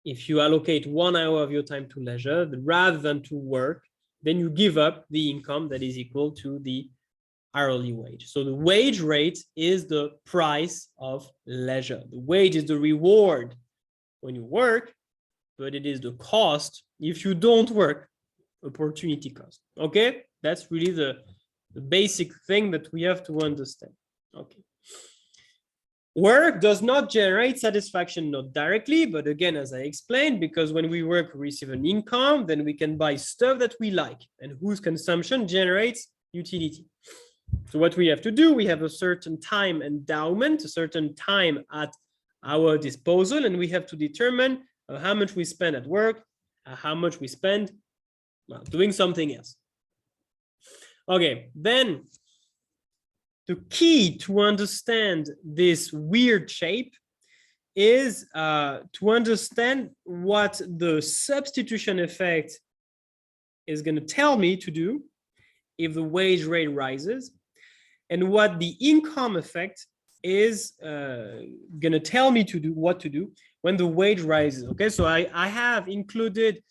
If you allocate 1 hour of your time to leisure rather than to work, then you give up the income that is equal to the hourly wage. So the wage rate is the price of leisure. The wage is the reward when you work, but it is the cost if you don't work, opportunity cost. Okay, that's really the basic thing that we have to understand. Okay. Work does not generate satisfaction, not directly, but again, as I explained, because when we work, we receive an income, then we can buy stuff that we like and whose consumption generates utility. So what we have to do, we have a certain time endowment, a certain time at our disposal, and we have to determine how much we spend at work, how much we spend doing something else. Okay, then the key to understand this weird shape is to understand what the substitution effect is going to tell me to do if the wage rate rises, and what the income effect is going to tell me to do, what to do when the wage rises. Okay, so I have included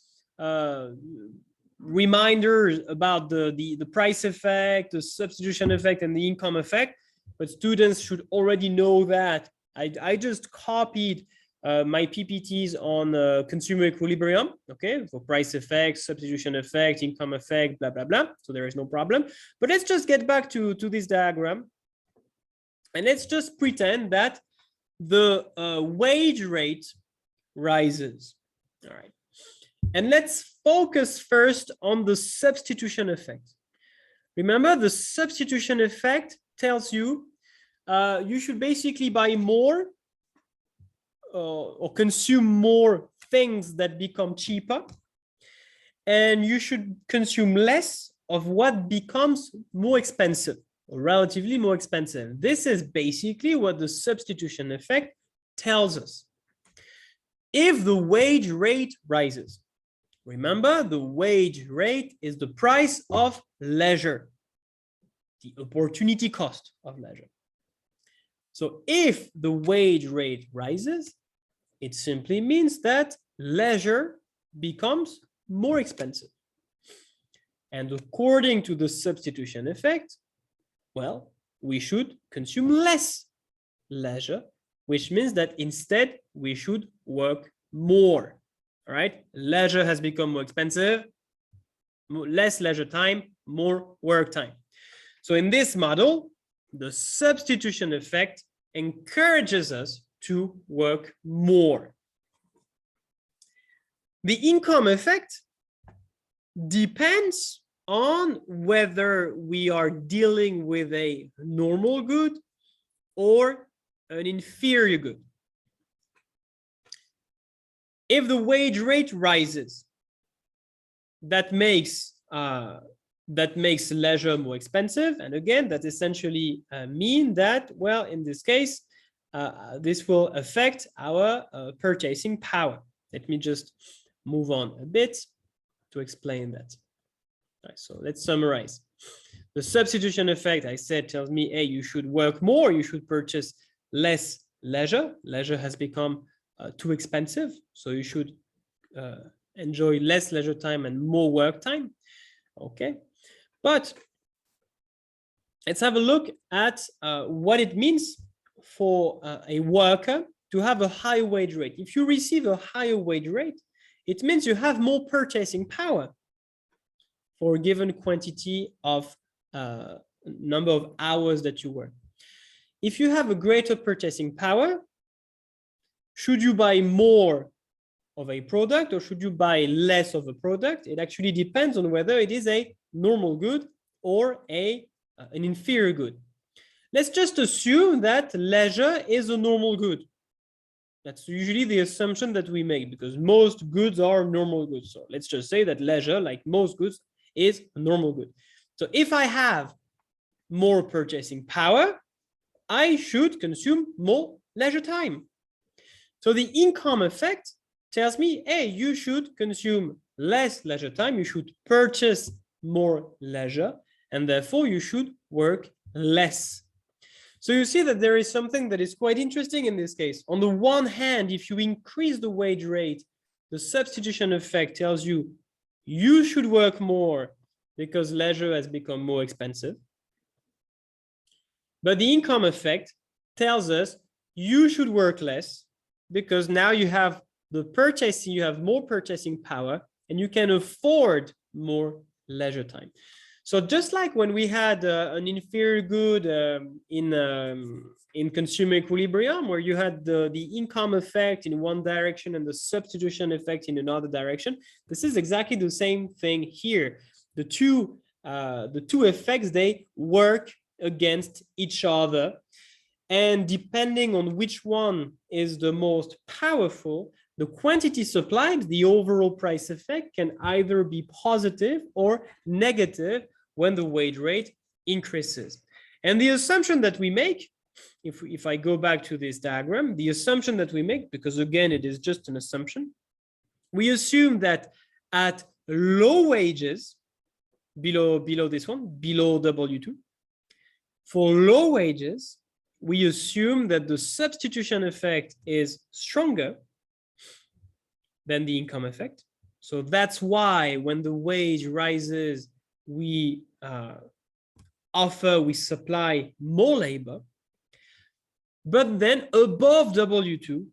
reminders about the price effect, the substitution effect, and the income effect, but students should already know that. I just copied my PPTs on consumer equilibrium, okay, for price effect, substitution effect, income effect, blah, blah, blah. So there is no problem. But let's just get back to this diagram. And let's just pretend that the wage rate rises. All right. And let's focus first on the substitution effect. Remember, the substitution effect tells you you should basically buy more or consume more things that become cheaper, and you should consume less of what becomes more expensive or relatively more expensive. This is basically what the substitution effect tells us. If the wage rate rises, remember, the wage rate is the price of leisure, the opportunity cost of leisure. So if the wage rate rises, it simply means that leisure becomes more expensive. And according to the substitution effect, well, we should consume less leisure, which means that instead we should work more. All right, leisure has become more expensive, less leisure time, more work time. So in this model, the substitution effect encourages us to work more. The income effect depends on whether we are dealing with a normal good or an inferior good. If the wage rate rises, that makes leisure more expensive, and again, that essentially mean that, well, in this case, this will affect our purchasing power. Let me just move on a bit to explain that. All right, so let's summarize. The substitution effect, I said, tells me, hey, you should work more, you should purchase less leisure. Leisure has become too expensive, so you should enjoy less leisure time and more work time. Okay, but let's have a look at what it means for a worker to have a high wage rate. If you receive a higher wage rate, it means you have more purchasing power for a given quantity of number of hours that you work. If you have a greater purchasing power, should you buy more of a product or should you buy less of a product? It actually depends on whether it is a normal good or an inferior good. Let's just assume that leisure is a normal good. That's usually the assumption that we make because most goods are normal goods. So let's just say that leisure, like most goods, is a normal good. So if I have more purchasing power, I should consume more leisure time. So the income effect tells me, hey, you should consume less leisure time, you should purchase more leisure, and therefore you should work less. So you see that there is something that is quite interesting in this case. On the one hand, if you increase the wage rate, the substitution effect tells you you should work more because leisure has become more expensive. But the income effect tells us you should work less because now you have the purchasing, you have more purchasing power and you can afford more leisure time. So just like when we had an inferior good in consumer equilibrium, where you had the income effect in one direction and the substitution effect in another direction, this is exactly the same thing here. The two effects, they work against each other. And depending on which one is the most powerful, the quantity supplied, the overall price effect, can either be positive or negative when the wage rate increases. And the assumption that we make, if I go back to this diagram, the assumption that we make, because again, it is just an assumption, we assume that at low wages, below this one, below W2, for low wages, we assume that the substitution effect is stronger than the income effect. So that's why when the wage rises, we supply more labor. But then above W2,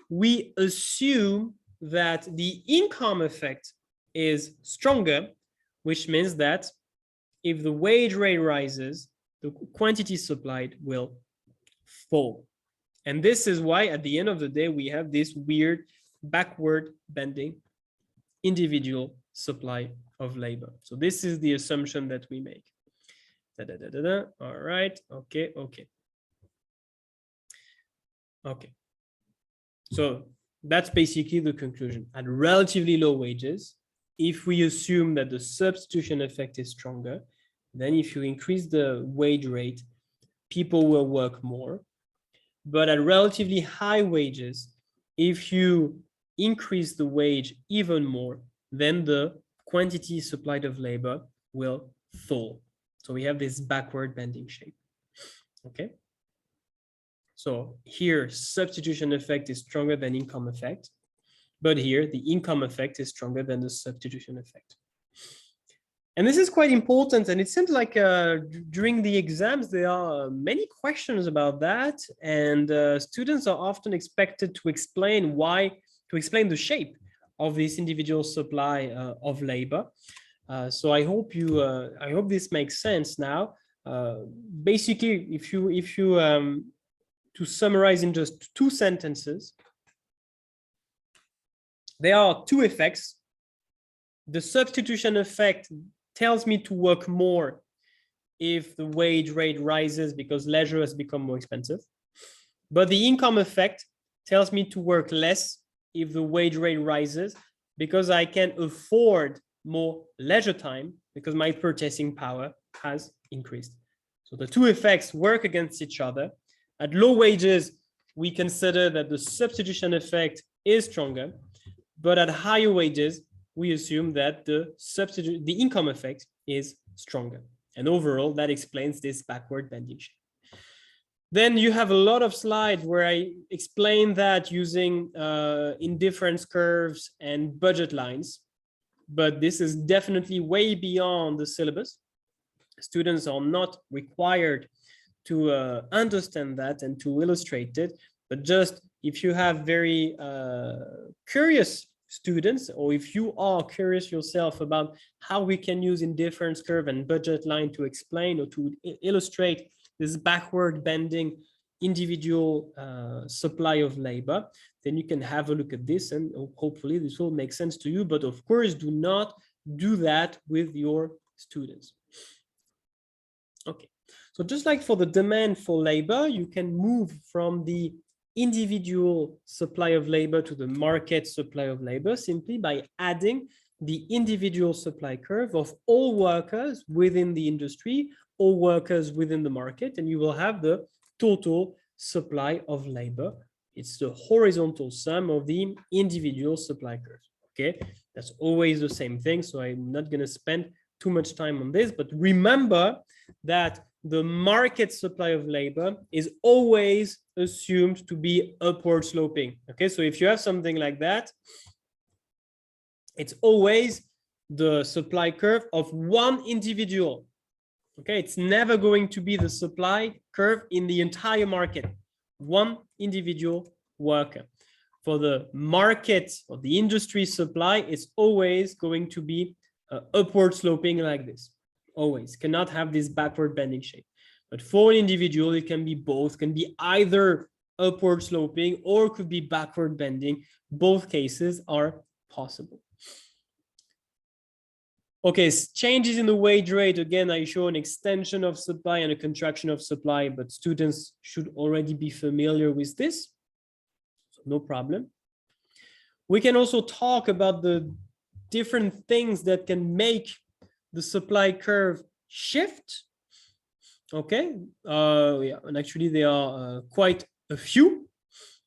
we assume that the income effect is stronger, which means that if the wage rate rises, the quantity supplied will fall. And this is why at the end of the day, we have this weird backward bending individual supply of labor. So this is the assumption that we make. All right. Okay. So that's basically the conclusion. At relatively low wages, if we assume that the substitution effect is stronger, then if you increase the wage rate, people will work more. But at relatively high wages, if you increase the wage even more, then the quantity supplied of labor will fall. So we have this backward bending shape. Okay. So here, substitution effect is stronger than income effect. But here, the income effect is stronger than the substitution effect. And this is quite important. And it seems like during the exams, there are many questions about that. And students are often expected to explain the shape of this individual supply of labor. So I hope this makes sense now. Basically, if you to summarize in just 2 sentences, there are 2 effects. The substitution effect tells me to work more if the wage rate rises because leisure has become more expensive. But the income effect tells me to work less if the wage rate rises because I can afford more leisure time because my purchasing power has increased. So the 2 effects work against each other. At low wages, we consider that the substitution effect is stronger, but at higher wages, we assume that the income effect is stronger. And overall, that explains this backward bending shape. Then you have a lot of slides where I explain that using indifference curves and budget lines, but this is definitely way beyond the syllabus. Students are not required to understand that and to illustrate it, but just if you have very curious students, or if you are curious yourself about how we can use indifference curve and budget line to explain or to illustrate this backward bending individual supply of labor, then you can have a look at this and hopefully this will make sense to you. But of course, do not do that with your students. Okay, so just like for the demand for labor, you can move from the individual supply of labor to the market supply of labor simply by adding the individual supply curve of all workers within the industry, all workers within the market, and you will have the total supply of labor. It's the horizontal sum of the individual supply curves. Okay, that's always the same thing, so I'm not going to spend too much time on this, but remember that the market supply of labor is always assumed to be upward sloping. Okay, so if you have something like that, it's always the supply curve of one individual. Okay, it's never going to be the supply curve in the entire market, one individual worker. For the market or the industry supply, it's always going to be upward sloping like this. Always cannot have this backward bending shape. But for an individual, it can be both, can be either upward sloping or could be backward bending. Both cases are possible. Okay, changes in the wage rate. Again, I show an extension of supply and a contraction of supply, but students should already be familiar with this. So no problem. We can also talk about the different things that can make the supply curve shift. Okay, yeah, and actually there are quite a few.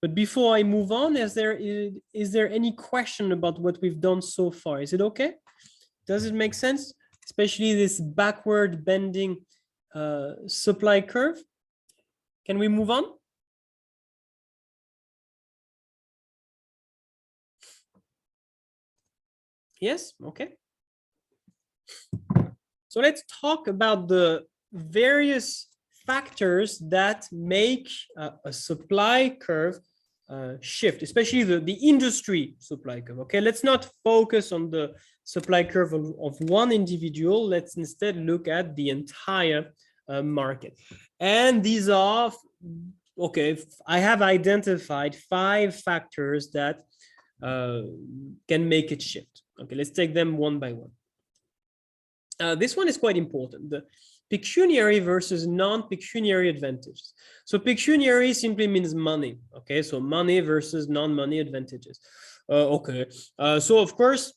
But before I move on, is there any question about what we've done so far? Is it okay? Does it make sense? Especially this backward bending supply curve. Can we move on? Yes, okay. So let's talk about the various factors that make a supply curve shift, especially the industry supply curve. Okay, let's not focus on the supply curve of one individual. Let's instead look at the entire market. And these are, okay, I have identified 5 factors that can make it shift. Okay, let's take them one by one. This one is quite important. pecuniary versus non-pecuniary advantages. So pecuniary simply means money. Okay, so money versus non-money advantages. So of course,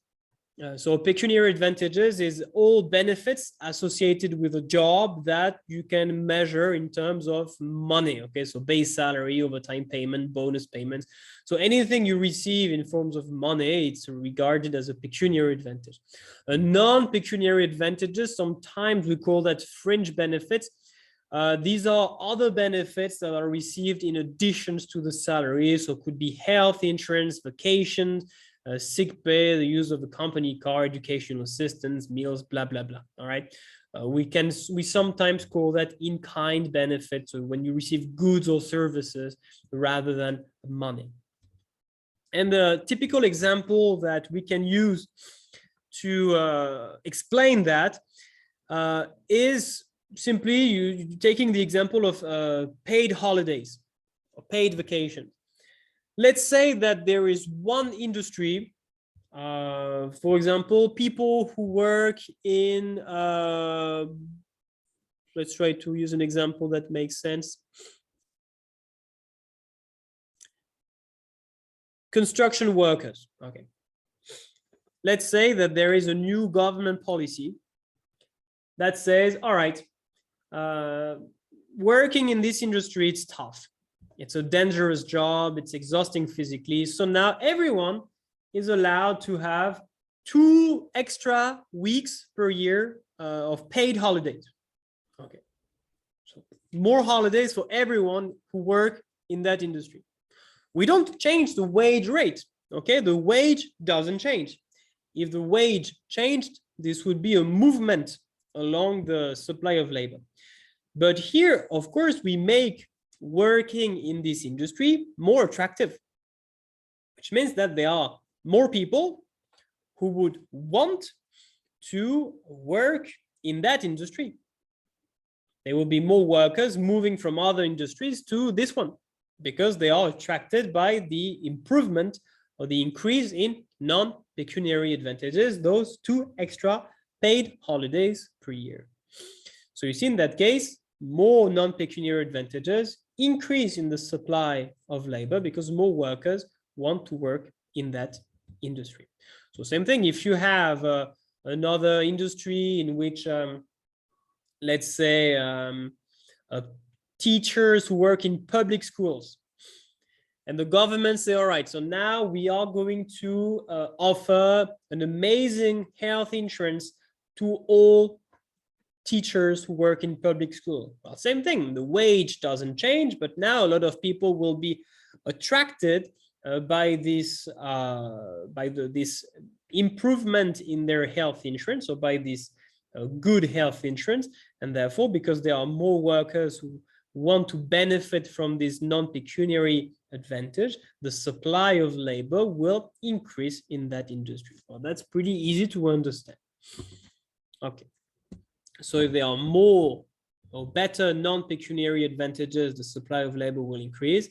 so pecuniary advantages is all benefits associated with a job that you can measure in terms of money. Okay, so base salary, overtime payment, bonus payments. So anything you receive in forms of money, it's regarded as a pecuniary advantage. A non-pecuniary advantages, sometimes we call that fringe benefits. These are other benefits that are received in addition to the salary. So it could be health insurance, vacations, sick pay, the use of a company car, educational assistance, meals, blah, blah, blah. All right. We sometimes call that in-kind benefits, so when you receive goods or services rather than money. And the typical example that we can use to explain that is simply you taking the example of paid holidays or paid vacation. Let's say that there is one industry, for example, people who work in, let's try to use an example that makes sense. Construction workers, okay. Let's say that there is a new government policy that says, all right, working in this industry, it's tough. It's a dangerous job. It's exhausting physically. So now everyone is allowed to have 2 extra weeks per year of paid holidays. Okay. So more holidays for everyone who work in that industry. We don't change the wage rate. Okay. The wage doesn't change. If the wage changed, this would be a movement along the supply of labor. But here, of course, we make working in this industry more attractive, which means that there are more people who would want to work in that industry. There will be more workers moving from other industries to this one because they are attracted by the improvement or the increase in non-pecuniary advantages, those 2 extra paid holidays per year. So you see, in that case, more non-pecuniary advantages increase in the supply of labor because more workers want to work in that industry. So same thing, if you have another industry in which, let's say, teachers who work in public schools, and the government say, all right, so now we are going to offer an amazing health insurance to all teachers who work in public school. Well, same thing, the wage doesn't change, but now a lot of people will be attracted by this this improvement in their health insurance, or by this good health insurance, and therefore, because there are more workers who want to benefit from this non-pecuniary advantage, the supply of labor will increase in that industry. Well, that's pretty easy to understand. Okay. So if there are more or better non-pecuniary advantages, the supply of labor will increase.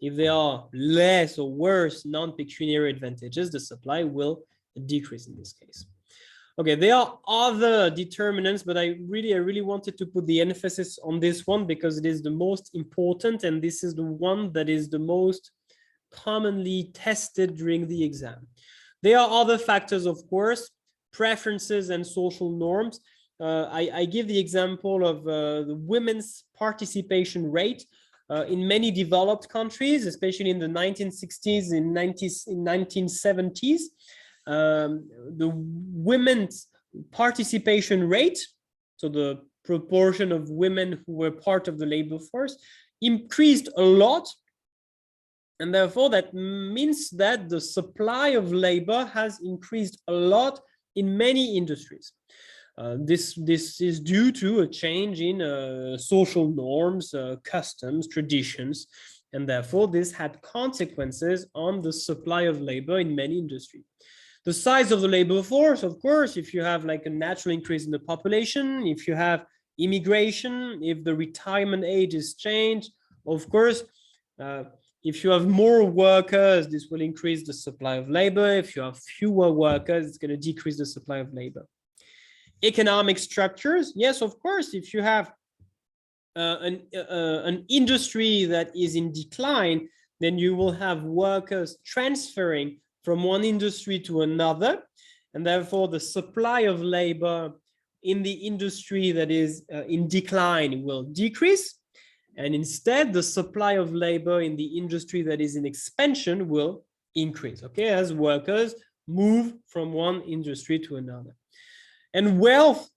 If there are less or worse non-pecuniary advantages, the supply will decrease in this case. Okay, there are other determinants, but I really wanted to put the emphasis on this one because it is the most important, and this is the one that is the most commonly tested during the exam. There are other factors, of course, preferences and social norms. I give the example of the women's participation rate in many developed countries, especially in the 1960s and 1970s. The women's participation rate, so the proportion of women who were part of the labor force, increased a lot. And therefore, that means that the supply of labor has increased a lot in many industries. This is due to a change in social norms, customs, traditions, and therefore this had consequences on the supply of labor in many industries. The size of the labor force, of course, if you have like a natural increase in the population, if you have immigration, if the retirement age is changed, of course, if you have more workers, this will increase the supply of labor. If you have fewer workers, it's going to decrease the supply of labor. economic structures. Yes, of course, if you have an industry that is in decline, then you will have workers transferring from one industry to another, and therefore the supply of labor in the industry that is in decline will decrease, and instead the supply of labor in the industry that is in expansion will increase, okay, as workers move from one industry to another. And wealth,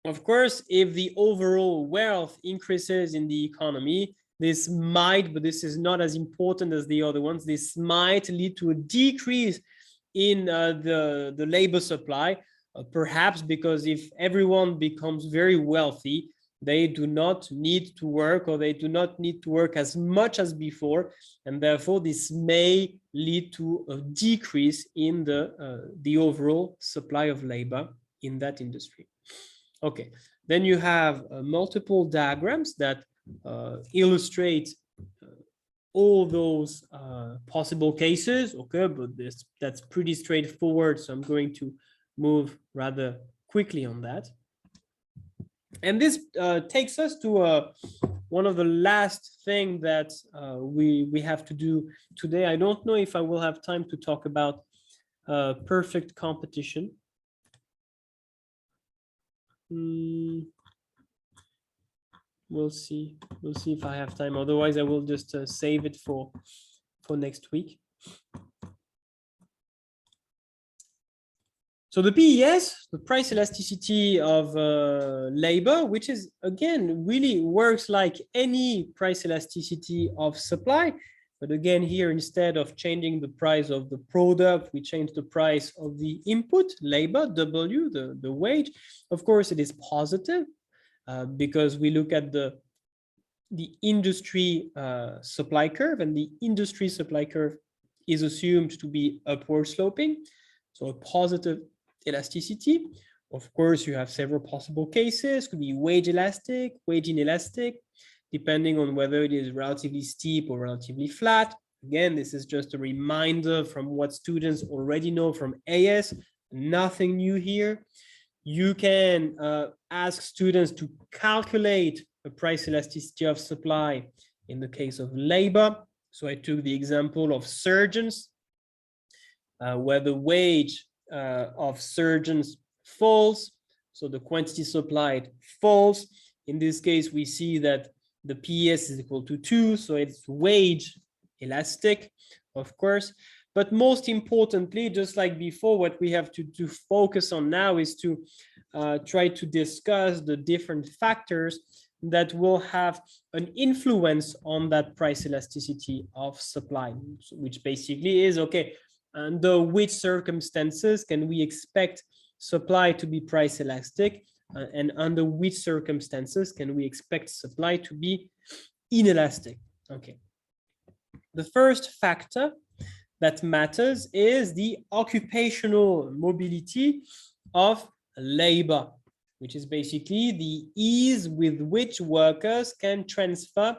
of course, if the overall wealth increases in the economy, this might, but this is not as important as the other ones, this might lead to a decrease in the labor supply, perhaps because if everyone becomes very wealthy, they do not need to work, or they do not need to work as much as before, and therefore this may lead to a decrease in the overall supply of labor in that industry. Okay, then you have multiple diagrams that illustrate all those possible cases, okay, but that's pretty straightforward, so I'm going to move rather quickly on that. And this takes us to one of the last thing that we have to do today. I don't know if I will have time to talk about perfect competition. We'll see if I have time. Otherwise, I will just save it for next week. So the PES, the price elasticity of labor, which is again really works like any price elasticity of supply. But again, here, instead of changing the price of the product, we change the price of the input, labor, W, the wage. Of course, it is positive because we look at the industry supply curve, and the industry supply curve is assumed to be upward sloping. So a positive elasticity. Of course, you have several possible cases. Could be wage elastic, wage inelastic, depending on whether it is relatively steep or relatively flat. Again, this is just a reminder from what students already know from AS, nothing new here. You can ask students to calculate the price elasticity of supply in the case of labor. So I took the example of surgeons, where the wage of surgeons falls, so the quantity supplied falls. In this case, we see that the PES is equal to 2, so it's wage elastic, of course. But most importantly, just like before, what we have to focus on now is to try to discuss the different factors that will have an influence on that price elasticity of supply, which basically is, okay, under which circumstances can we expect supply to be price elastic, and under which circumstances can we expect supply to be inelastic? Okay. The first factor that matters is the occupational mobility of labor, which is basically the ease with which workers can transfer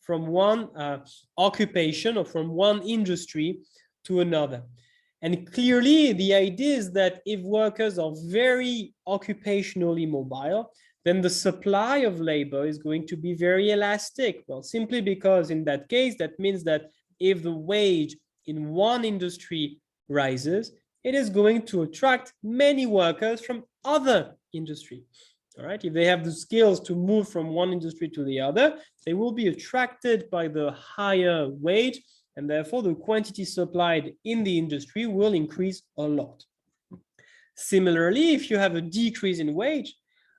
from one occupation or from one industry to another. And clearly, the idea is that if workers are very occupationally mobile, then the supply of labor is going to be very elastic. Well, simply because in that case, that means that if the wage in one industry rises, it is going to attract many workers from other industry. All right, if they have the skills to move from one industry to the other, they will be attracted by the higher wage, and therefore the quantity supplied in the industry will increase a lot. Similarly, if you have a decrease in wage,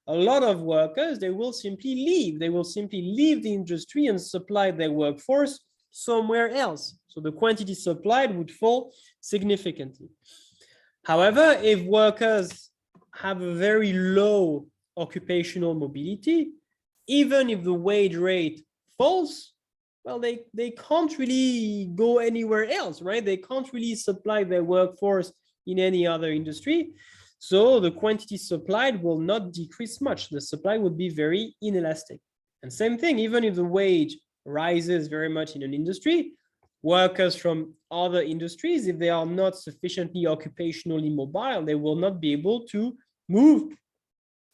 a lot of workers, they will simply leave. They will simply leave the industry and supply their workforce somewhere else. So the quantity supplied would fall significantly. However, if workers have a very low occupational mobility, even if the wage rate falls, well, they can't really go anywhere else, right? They can't really supply their workforce in any other industry. So the quantity supplied will not decrease much. The supply would be very inelastic. And same thing, even if the wage rises very much in an industry, workers from other industries, if they are not sufficiently occupationally mobile, they will not be able to move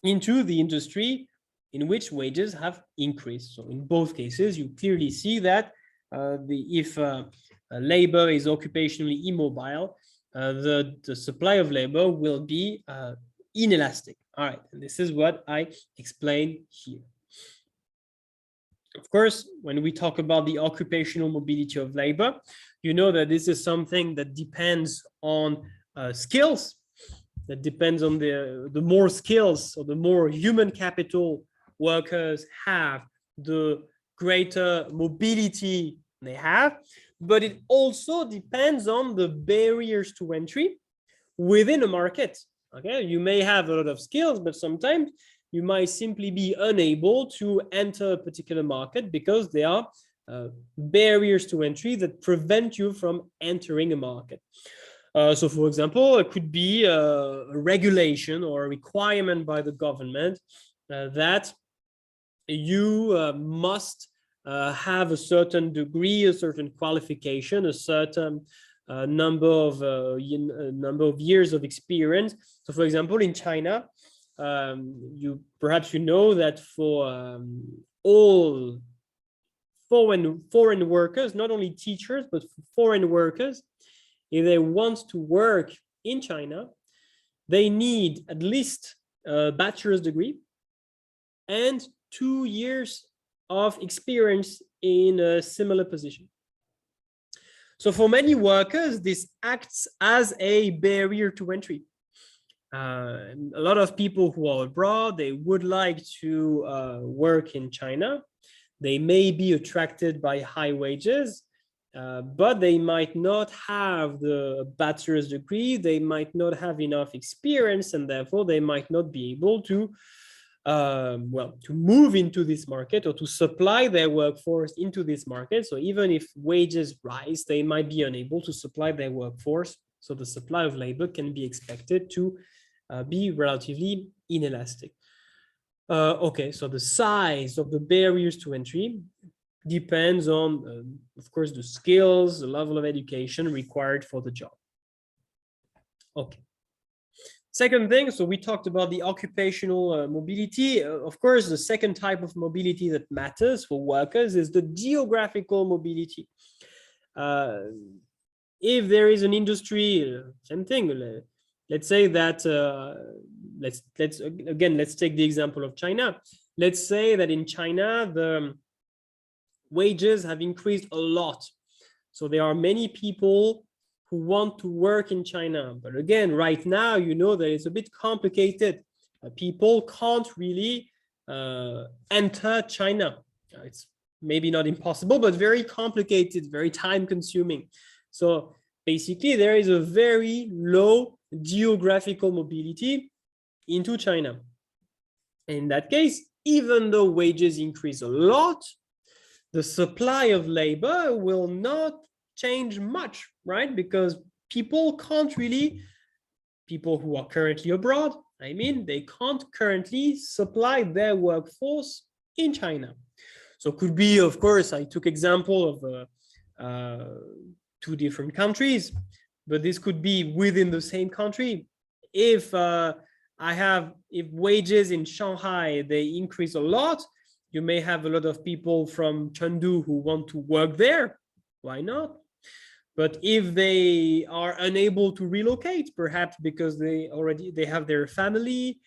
into the industry in which wages have increased. So in both cases, you clearly see that if labor is occupationally immobile, the supply of labor will be inelastic. All right, and this is what I explained here. Of course, when we talk about the occupational mobility of labor, you know that this is something that depends on skills, that depends on the more skills or the more human capital workers have, the greater mobility they have. But it also depends on the barriers to entry within a market. Okay, you may have a lot of skills, but sometimes you might simply be unable to enter a particular market because there are barriers to entry that prevent you from entering a market. So, for example, it could be a regulation or a requirement by the government that you must have a certain degree, a certain qualification, a certain number of years of experience. So, for example, in China, perhaps you know that for all foreign workers, not only teachers, but foreign workers, if they want to work in China, they need at least a bachelor's degree and 2 years of experience in a similar position. So for many workers, this acts as a barrier to entry. A lot of people who are abroad, they would like to work in China. They may be attracted by high wages, but they might not have the bachelor's degree, they might not have enough experience, and therefore they might not be able to to move into this market or to supply their workforce into this market. So even if wages rise, they might be unable to supply their workforce. So the supply of labor can be expected to be relatively inelastic. Okay, so the size of the barriers to entry depends on, of course, the skills, the level of education required for the job. Okay. Second thing, so we talked about the occupational mobility. Of course, the second type of mobility that matters for workers is the geographical mobility. If there is an industry, same thing. Let's say that let's take the example of China. Let's say that in China the wages have increased a lot, so there are many people who want to work in China. But again, right now, you know that it's a bit complicated. People can't really enter China. It's maybe not impossible, but very complicated, very time consuming. So basically, there is a very low geographical mobility into China. In that case, even though wages increase a lot, the supply of labor will not change much, right? Because people who are currently abroad, I mean, they can't currently supply their workforce in China. So it could be, of course, I took example of 2 different countries, but this could be within the same country. If wages in Shanghai, they increase a lot, you may have a lot of people from Chengdu who want to work there. Why not? But if they are unable to relocate, perhaps because they have their family,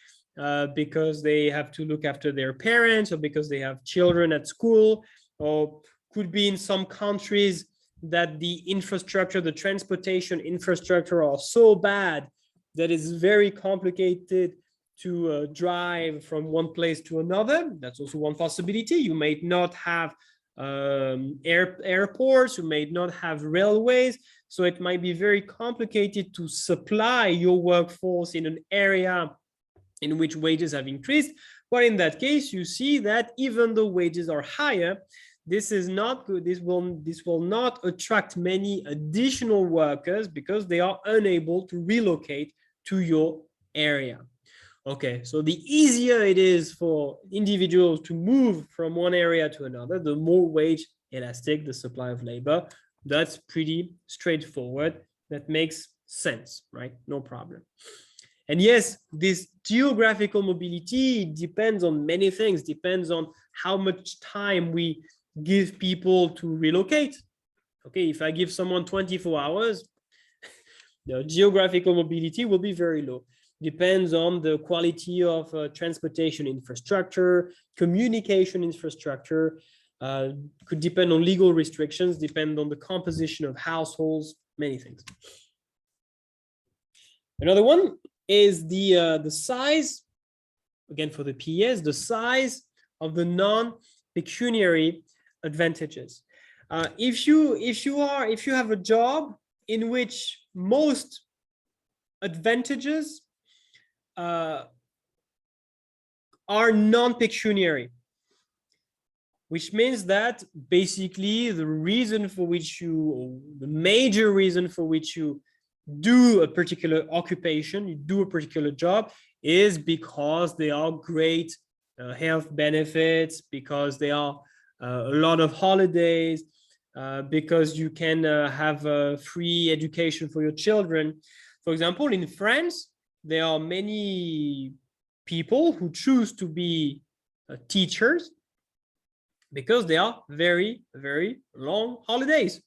because they have to look after their parents, or because they have children at school, or could be in some countries that the infrastructure, the transportation infrastructure are so bad that it's very complicated to drive from one place to another. That's also one possibility. You may not have airports, you may not have railways, so it might be very complicated to supply your workforce in an area in which wages have increased. But in that case, you see that even though wages are higher, this is not good. This will not attract many additional workers because they are unable to relocate to your area. Okay, so the easier it is for individuals to move from one area to another, the more wage elastic the supply of labor. That's pretty straightforward. That makes sense, right? No problem. And yes, this geographical mobility depends on many things, depends on how much time we give people to relocate. Okay, if I give someone 24 hours, the geographical mobility will be very low. Depends on the quality of transportation infrastructure, communication infrastructure, could depend on legal restrictions, depend on the composition of households, many things. Another one is the size, again for the PES, the size of the non-pecuniary advantages. If you have a job in which most advantages are non-pecuniary, which means that basically the major reason for which you do a particular occupation, you do a particular job, is because they are great health benefits, because they are a lot of holidays, because you can have free education for your children. For example, in France, there are many people who choose to be teachers because they are very, very long holidays.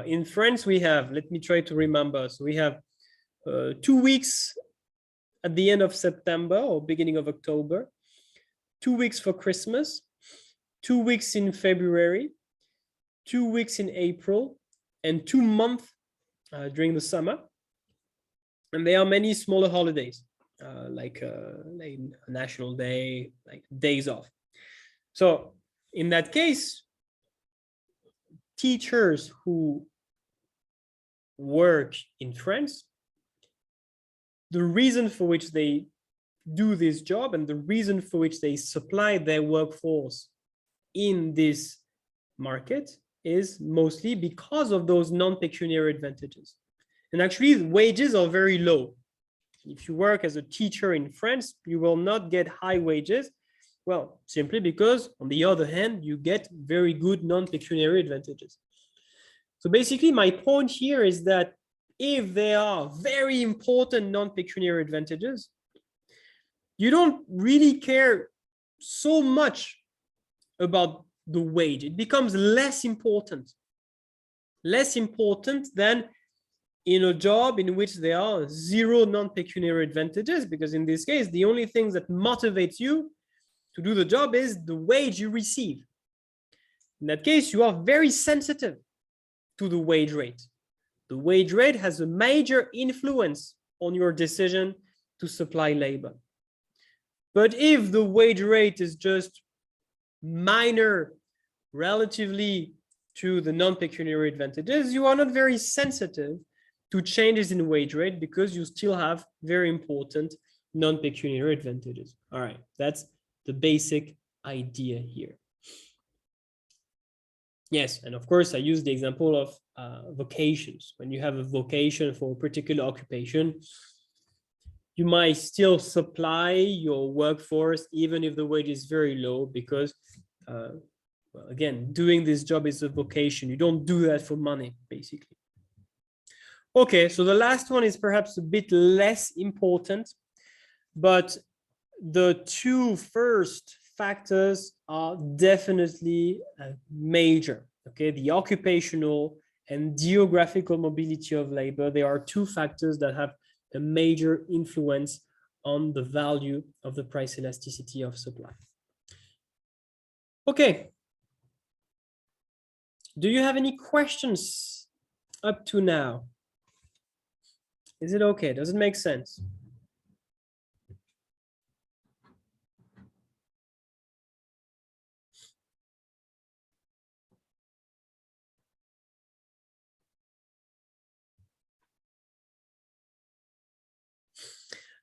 In France, we have, let me try to remember. So we have 2 weeks at the end of September or beginning of October, 2 weeks for Christmas, 2 weeks in February, 2 weeks in April, and 2 months during the summer. And there are many smaller holidays, like National Day, like days off. So in that case, teachers who work in France, the reason for which they do this job and the reason for which they supply their workforce in this market is mostly because of those non-pecuniary advantages. And actually, wages are very low. If you work as a teacher in France, you will not get high wages. Well, simply because, on the other hand, you get very good non-pecuniary advantages. So basically, my point here is that if there are very important non-pecuniary advantages, you don't really care so much about the wage. It becomes less important than in a job in which there are zero non-pecuniary advantages, because in this case, the only thing that motivates you to do the job is the wage you receive. In that case, you are very sensitive to the wage rate. The wage rate has a major influence on your decision to supply labor. But if the wage rate is just minor relatively to the non-pecuniary advantages, you are not very sensitive to changes in wage rate because you still have very important non-pecuniary advantages. All right, that's the basic idea here. Yes, and of course, I use the example of vocations. When you have a vocation for a particular occupation, you might still supply your workforce even if the wage is very low because, well, again, doing this job is a vocation. You don't do that for money, basically. Okay, so the last one is perhaps a bit less important, but the two first factors are definitely major. Okay, the occupational and geographical mobility of labor, there are two factors that have a major influence on the value of the price elasticity of supply. Okay. Do you have any questions up to now? Is it okay? Does it make sense?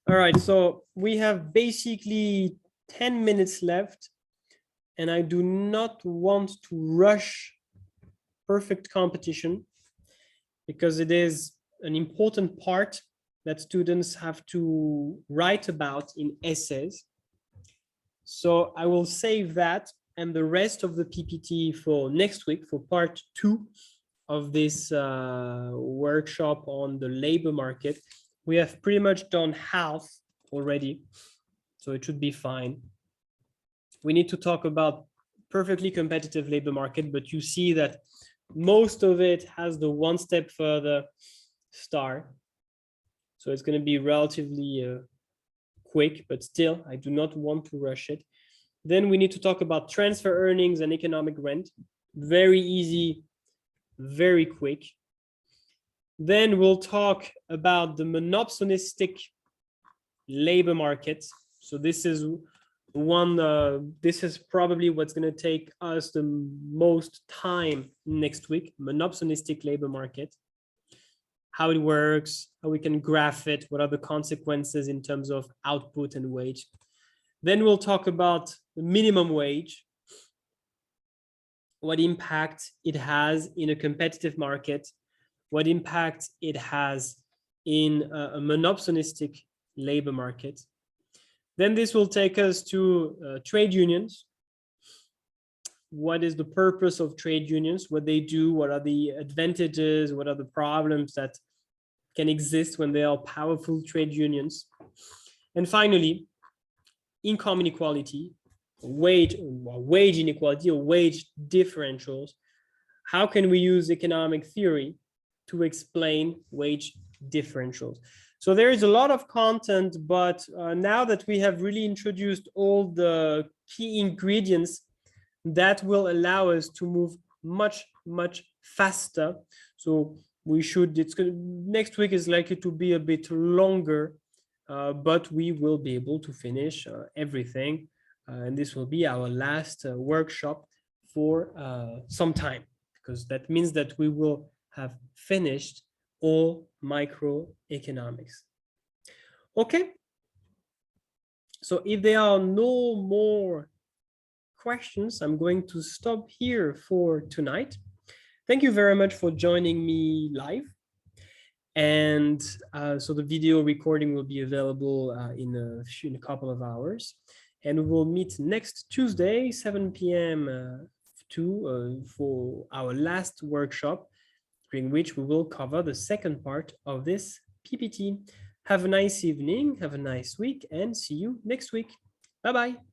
All right, so we have basically 10 minutes left, and I do not want to rush perfect competition because it is an important part that students have to write about in essays. So I will save that and the rest of the PPT for next week for part 2 of this workshop on the labor market. We have pretty much done half already, so it should be fine. We need to talk about perfectly competitive labor market, but you see that most of it has the one step further star. So it's going to be relatively quick, but still, I do not want to rush it. Then we need to talk about transfer earnings and economic rent. Very easy, very quick. Then we'll talk about the monopsonistic labor market. So this is one, this is probably what's going to take us the most time next week, monopsonistic labor market. How it works, how we can graph it, what are the consequences in terms of output and wage. Then we'll talk about the minimum wage, what impact it has in a competitive market, what impact it has in a monopsonistic labor market. Then this will take us to trade unions. What is the purpose of trade unions? What they do? What are the advantages? What are the problems that can exist when there are powerful trade unions? And finally, income inequality, wage inequality or wage differentials. How can we use economic theory to explain wage differentials? So there is a lot of content, but now that we have really introduced all the key ingredients that will allow us to move much faster. So we should, next week is likely to be a bit longer, but we will be able to finish everything. And this will be our last workshop for some time, because that means that we will have finished all microeconomics. Okay. So if there are no more questions, I'm going to stop here for tonight. Thank you very much for joining me live. And so the video recording will be available in a couple of hours. And we will meet next Tuesday, 7 p.m. For our last workshop, during which we will cover the second part of this PPT. Have a nice evening, have a nice week, and see you next week. Bye-bye.